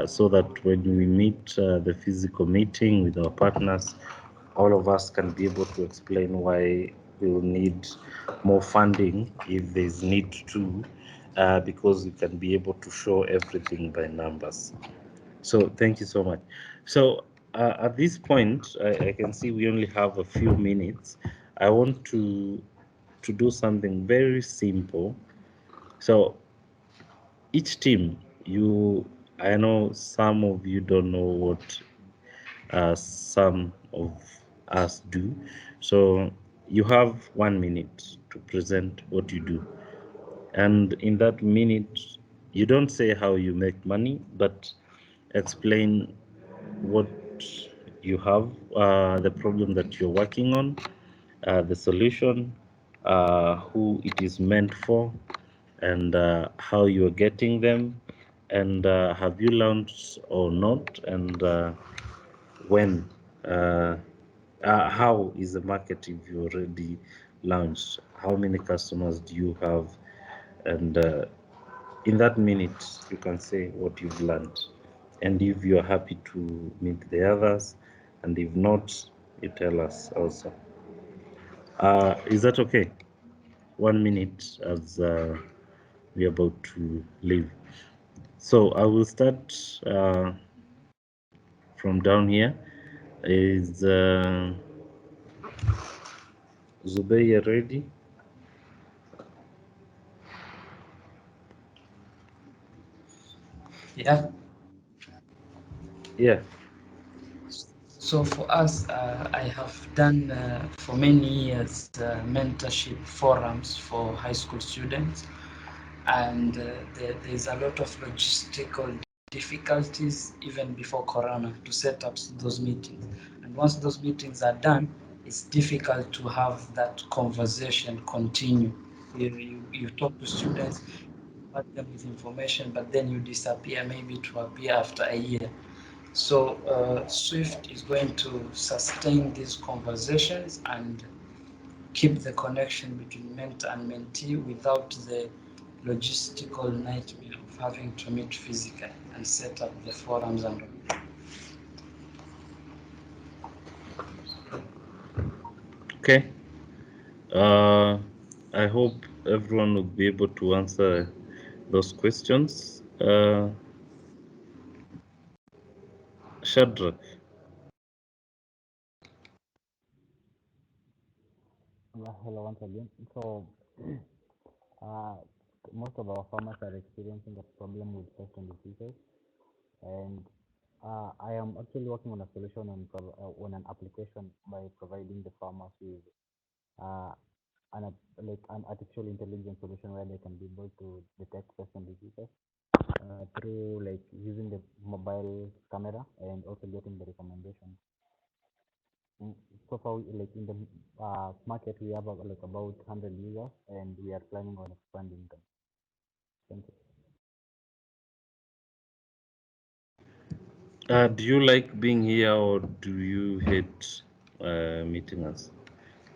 so that when we meet the physical meeting with our partners, all of us can be able to explain why we will need more funding if there's need to, because we can be able to show everything by numbers. So thank you so much. So at this point, I can see we only have a few minutes. I want to do something very simple. So each team, I know some of you don't know what some of us do. So you have 1 minute to present what you do. And in that minute, you don't say how you make money, but explain what you have, the problem that you're working on, the solution, who it is meant for, and how you're getting them, and have you launched or not, and when. How is the market if you already launched? How many customers do you have? And in that minute, you can say what you've learned. And if you're happy to meet the others, and if not, you tell us also. Is that okay? 1 minute as we're about to leave. So I will start from down here. Is Zubeya ready? Yeah. Yeah. So for us, I have done for many years mentorship forums for high school students, and there's a lot of logistical difficulties even before Corona to set up those meetings. And once those meetings are done, it's difficult to have that conversation continue. You talk to students, provide them with information, but then you disappear, maybe to appear after a year. So Swift is going to sustain these conversations and keep the connection between mentor and mentee without the logistical nightmare of having to meet physically and set up the forums and all. Okay. I hope everyone will be able to answer those questions. Shadrach. Hello once again. So, uh, most of our farmers are experiencing a problem with pest and diseases, and I am actually working on a solution on an application by providing the farmers with uh, like an artificial intelligence solution where they can be able to detect pest and diseases through like using the mobile camera and also getting the recommendation. So far, like in the market, we have like about 100 users, and we are planning on expanding them. Thank you. Do you like being here or do you hate meeting us?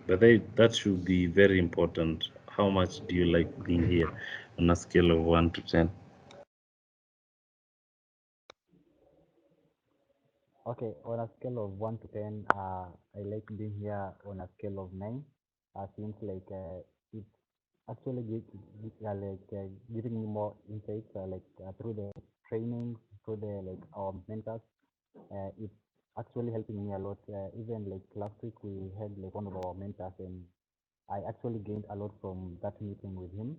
But that should be very important. How much do you like being here on a scale of 1 to 10? Okay, on a scale of 1 to 10, I like being here on a scale of 9. Since like it's actually giving me more insights through the training, through the like our mentors. It's actually helping me a lot. Even like last week we had like one of our mentors, and I actually gained a lot from that meeting with him.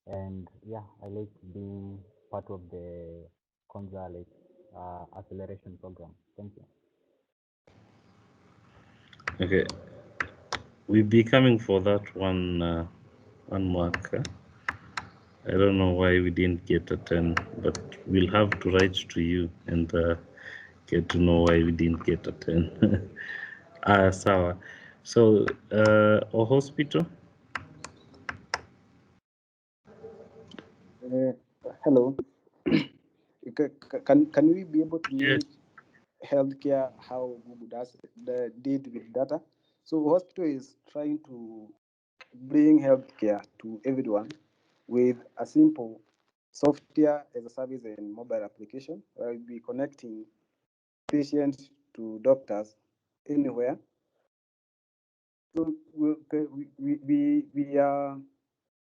And yeah, I like being part of the Konza acceleration program. Thank you. Okay, we'll be coming for that one mark. I don't know why we didn't get a 10, but we'll have to write to you and get to know why we didn't get a 10. Sawa. So, a hospital? Hello. Can we be able to Yes. mimic healthcare how Google did with data? So hospital is trying to bring healthcare to everyone with a simple software as a service and mobile application where we'll be connecting patients to doctors anywhere. So we are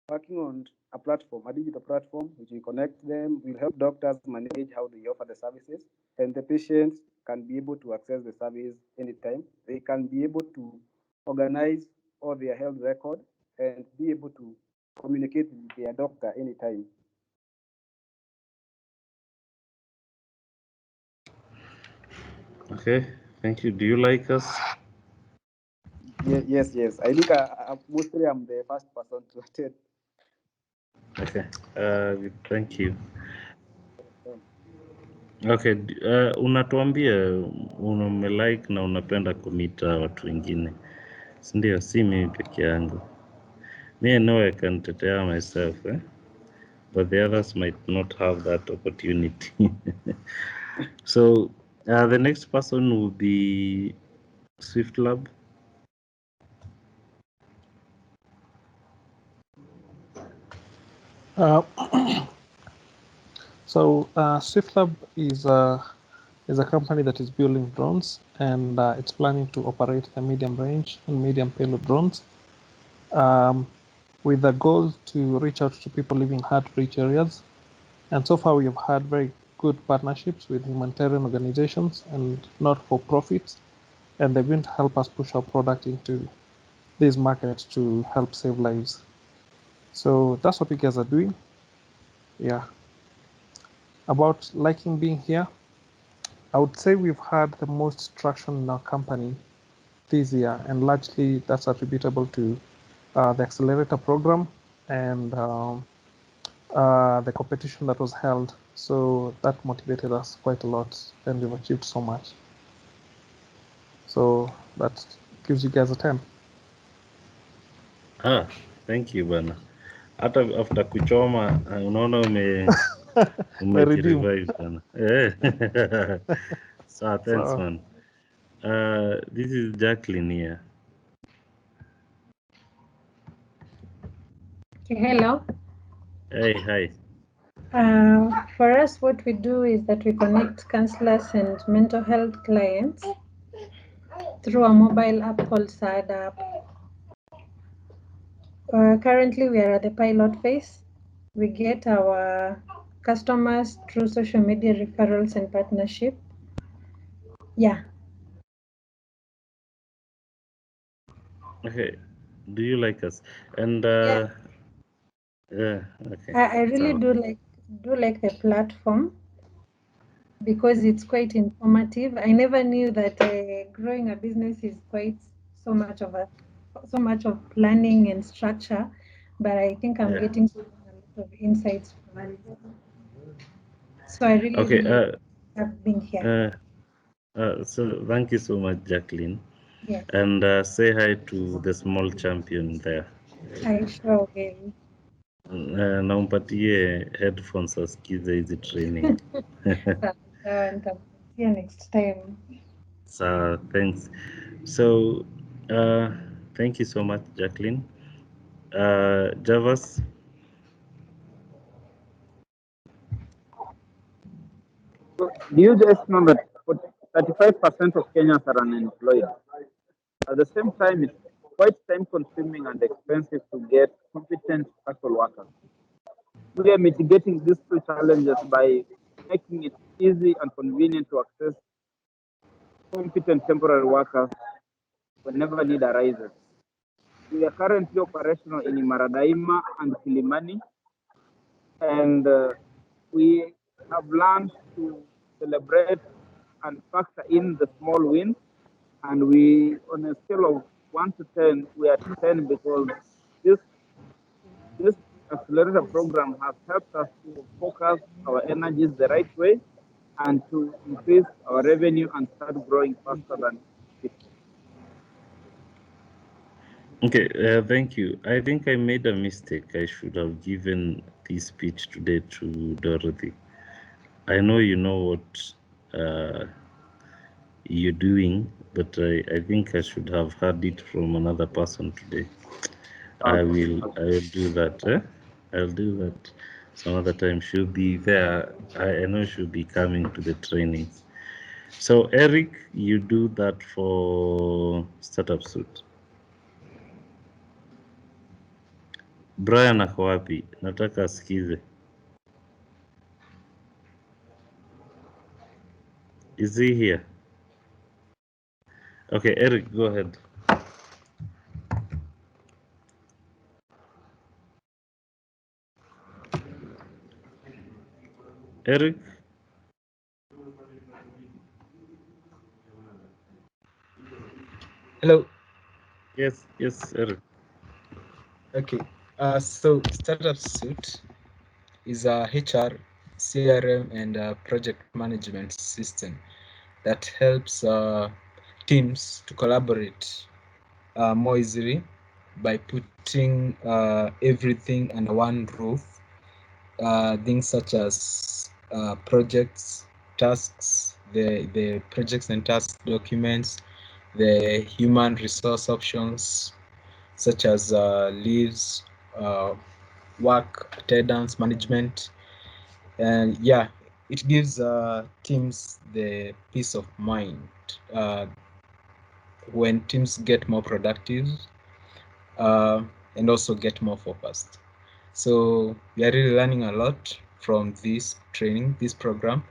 working on a platform, a digital platform, which will connect them, will help doctors manage how they offer the services, and the patients can be able to access the service anytime. They can be able to organize all their health record and be able to communicate with their doctor anytime. Okay, thank you. Do you like us? Yes. I think mostly I'm the first person to attend. Okay, thank you. Okay, unatuambia umelike na unapenda kumita watu wengine, si ndio? Si mimi peke yangu. Me, I know I can tetea myself, but the others might not have that opportunity. So, the next person will be Swift Lab. So SwiftLab is a company that is building drones, and it's planning to operate the medium range and medium payload drones, with the goal to reach out to people living hard to reach areas. And so far, we have had very good partnerships with humanitarian organizations and not-for-profits, and they're going to help us push our product into these markets to help save lives. So that's what you guys are doing. Yeah. About liking being here, I would say we've had the most traction in our company this year, and largely that's attributable to the accelerator program and the competition that was held. So that motivated us quite a lot, and we've achieved so much. So that gives you guys a 10. Thank you bana. Hata after kuchoma unaona redeem. umejirevive sana. So thanks So, man. This is Jacqueline here. Okay, hello. Hey, hi. For us, what we do is that we connect counselors and mental health clients through a mobile app called SAD app. Currently, we are at the pilot phase. We get our customers through social media referrals and partnership. Yeah. Okay. Do you like us? And Yeah. yeah, okay. I really So, do like the platform. because it's quite informative. I never knew that growing a business is quite so much of planning and structure, but I think I'm Yeah. getting a lot of insights from it. So I really, Okay. really have been here. So thank you so much, Jacqueline. Yes, And say hi to the small champion there. I sure will. Na umpatie headphones asikize hizi training. Sawa, nitampatia next time. So thanks. So thank you so much, Jacqueline. Javas. So, do you guys know that 35% of Kenyans are unemployed? At the same time, it's quite time consuming and expensive to get competent casual workers. We are mitigating these two challenges by making it easy and convenient to access competent temporary workers whenever need arises. We are currently operational in Maradaima and Kilimani, and we have learned to celebrate and factor in the small wins. And we, on a scale of 1 to 10, we are 10 because this accelerator program has helped us to focus our energies the right way and to increase our revenue and start growing faster than before. Okay, thank you. I think I made a mistake. I should have given this speech today to Dorothy. I know you know what you're doing, but I think I should have heard it from another person today. I will do that. I'll do that some other time. She'll be there. I know she'll be coming to the trainings. So Eric, you do that for Startup Suit. Brian ako wapi? Nataka asikize. Is he here? Okay, Eric, go ahead. Eric? Hello. Yes, Eric. Okay. So Startup Suite is a HR, CRM, and project management system that helps teams to collaborate more easily by putting everything under one roof. Things such as projects, tasks, the projects and task documents, the human resource options such as leaves, work attendance management, and yeah, it gives teams the peace of mind when teams get more productive and also get more focused. So we are really learning a lot from this training, this program.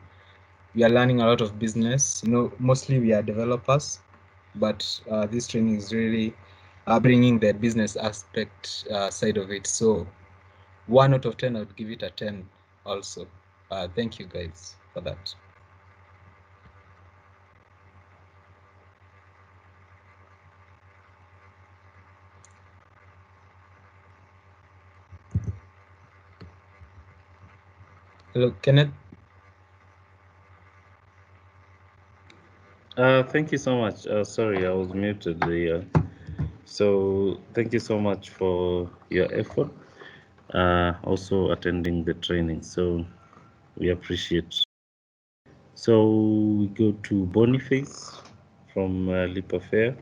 We are learning a lot of business. Mostly we are developers, but this training is really bringing the business aspect side of it. So 1 out of 10, I would give it a 10 also. Thank you guys for that. Hello, Kenneth. Thank you so much. Sorry, I was muted here. So thank you so much for your effort. Also attending the training. So we appreciate. So we go to Boniface from Lipa Fair.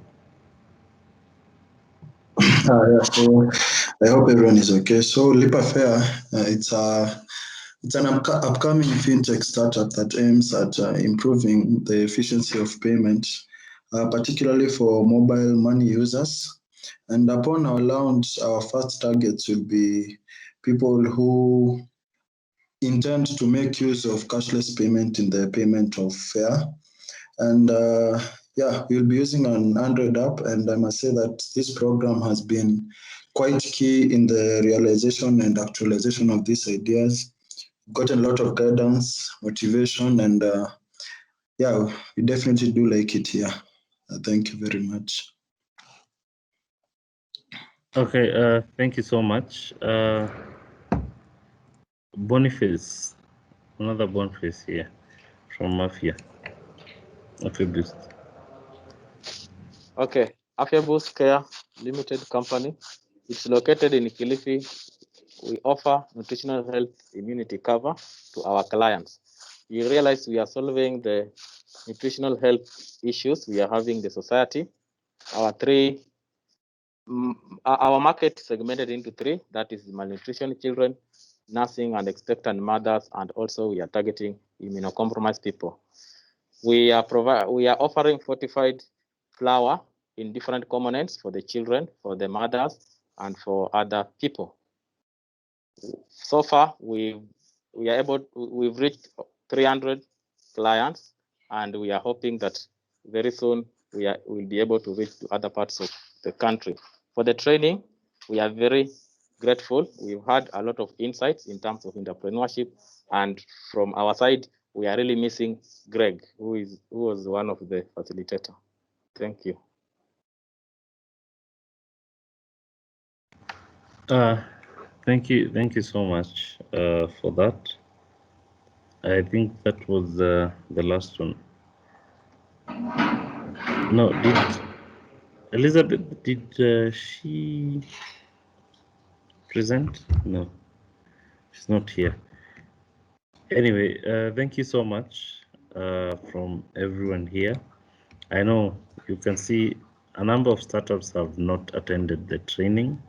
Yeah, so I hope everyone is okay. So Lipa Fair, it's an upcoming fintech startup that aims at improving the efficiency of payment, particularly for mobile money users. And upon our launch, our first targets will be people who intend to make use of cashless payment in the payment of fare. And yeah, we'll be using an Android app, and I must say that this program has been quite key in the realization and actualization of these ideas. Gotten a lot of guidance, motivation, and yeah, we definitely do like it here. Thank you very much. Okay, thank you so much. Boniface, another Boniface here from Mafia Boost. Okay, Afya Boost Care Limited Company. It's located in Kilifi. We offer nutritional health immunity cover to our clients. You realize we are solving the nutritional health issues we are having in the society. Our market is segmented into three, that is malnutrition children, nursing and expectant mothers, and also we are targeting immunocompromised people. We are offering fortified flour in different components for the children, for the mothers, and for other people. So far, we've reached 300 clients, and we are hoping that very soon we'll be able to reach to other parts of the country. For the training, we are very grateful. We've had a lot of insights in terms of entrepreneurship, and from our side, we are really missing Greg, who was one of the facilitator. Thank you. Thank you so much for that. I think that was the last one. No, did Elizabeth, did she present? No, she's not here. Anyway, thank you so much from everyone here. I know you can see a number of startups have not attended the training,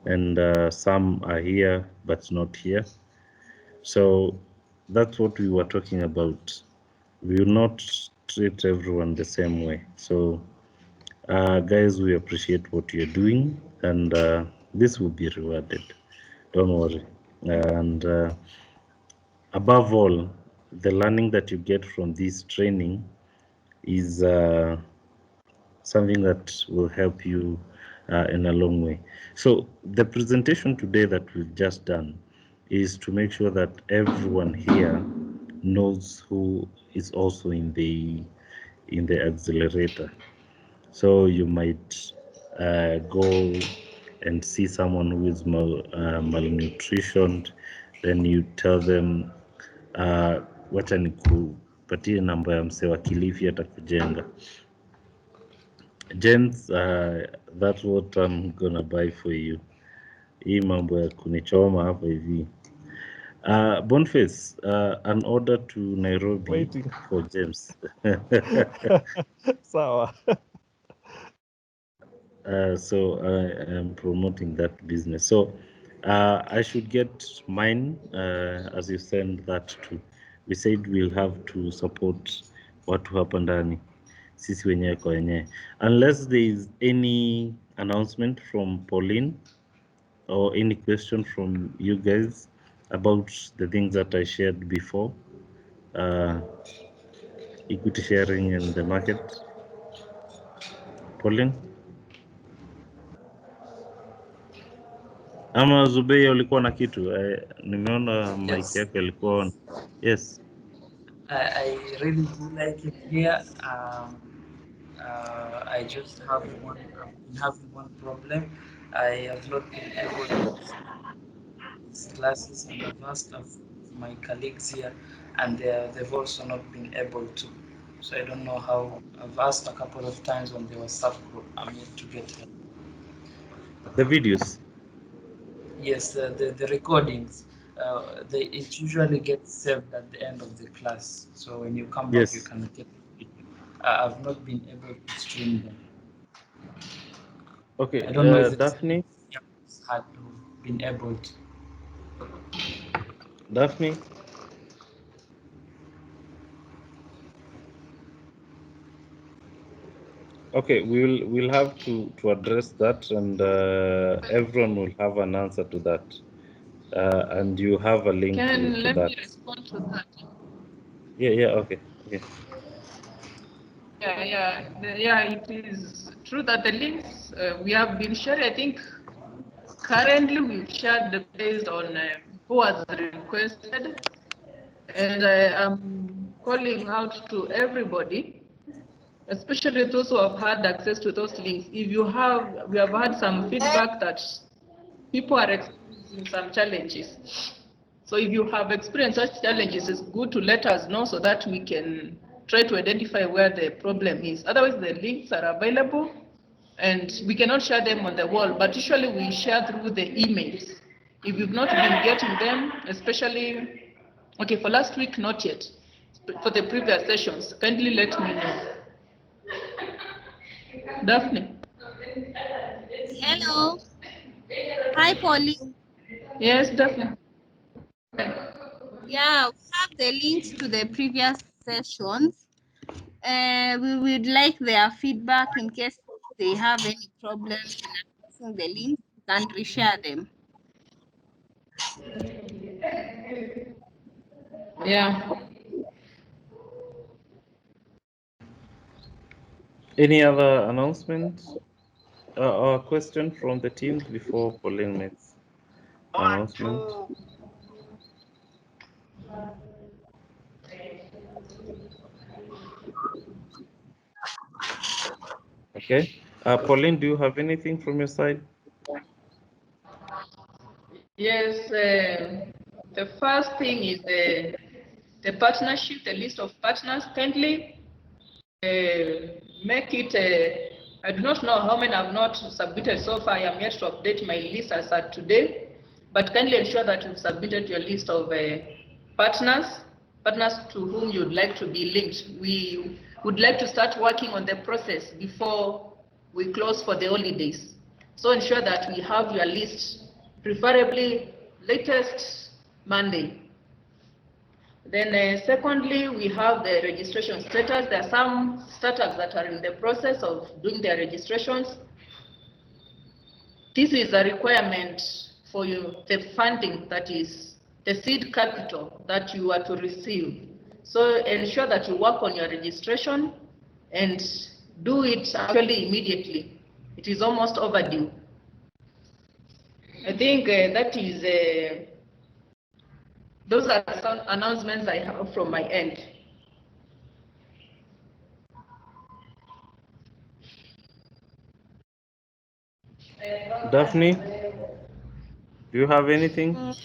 and some are here but not here. So that's what we were talking about. We will not treat everyone the same way. So guys, we appreciate what you're doing, and this will be rewarded. Don't worry. And above all, the learning that you get from this training is something that will help you in a long way. So the presentation today that we've just done is to make sure that everyone here knows who is also in the accelerator. So you might go and see someone who is malnutritioned, then you tell them wacha nikupatie namba ya msee wa Kilifi atakujenga. James, that's what I'm gonna buy for you. Hii mambo ya kunichoma hapa hivi. Boniface, an order to Nairobi Waiting. for James. Sawa. So I am promoting that business. So I should get mine as you send that to. We said we'll have to support watu hapa ndani, sisi wenyewe kwa wenyewe, unless there is any announcement from Pauline or any question from you guys about the things that I shared before, equity sharing in the market. Pauline? Ama Zubei ulikuwa na kitu? Nimeona mic Yes. yako ilikuwa on. Yes. I really do like it here. I just have I've been having one problem. I have not been able to see these classes, and I've asked of my colleagues here, and they've also not been able to. So I don't know how. I've asked a couple of times on the WhatsApp group. I'm yet to get help. The videos. Yes, the recordings. It usually gets saved at the end of the class. So when you come back, you Yes. can get the video. I've not been able to stream them. Okay, I don't know if there's Daphne. had been able to. Daphne. Okay, we'll have to address that, and everyone will have an answer to that, and you have a link to Let that. me respond to that. Yeah. Okay. Yeah, it is true that the links we have been shared, I think currently we've shared based on who has requested, and calling out to everybody, especially those who have had access to those links. If you have, we have had some feedback that people are experiencing some challenges. So if you have experienced such challenges, it's good to let us know so that we can try to identify where the problem is. Otherwise, the links are available and we cannot share them on the wall, but usually we share through the emails. If you've not been getting them, especially, okay, for last week, not yet. For the previous sessions, kindly let me know. Daphne. Hello. Hi, Pauline. Yes, Daphne. Yeah, we have the links to the previous sessions. We would like their feedback in case they have any problems in accessing the links. You can reshare them. Yeah. Any other announcements or question from the team before Pauline makes announcement? Okay. Pauline, do you have anything from your side? Yes, the first thing is the partnership, the list of partners. Kindly make it, I do not know how many have not submitted so far. I am yet to update my list as at today, but kindly ensure that you've submitted your list of partners, partners to whom you'd like to be linked. We would like to start working on the process before we close for the holidays. So ensure that we have your list, preferably latest Monday. Then secondly, we have the registration status. There are some startups that are in the process of doing their registrations. This is a requirement for you, the funding that is the seed capital that you are to receive. So ensure that you work on your registration and do it actually immediately. It is almost overdue. I think that is, those are some announcements I have from my end. Daphne, do you have anything?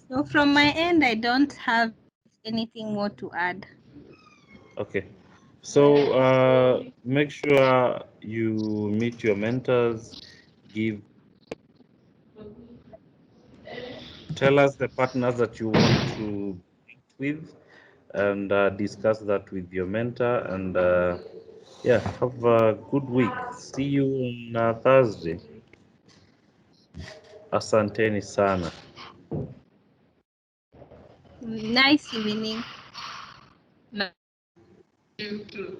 So from my end, I don't have anything more to add. Okay. So make sure you meet your mentors, tell us the partners that you want to meet with, and discuss that with your mentor. And yeah, have a good week. See you on Thursday. Asanteni sana. Nice evening. You too.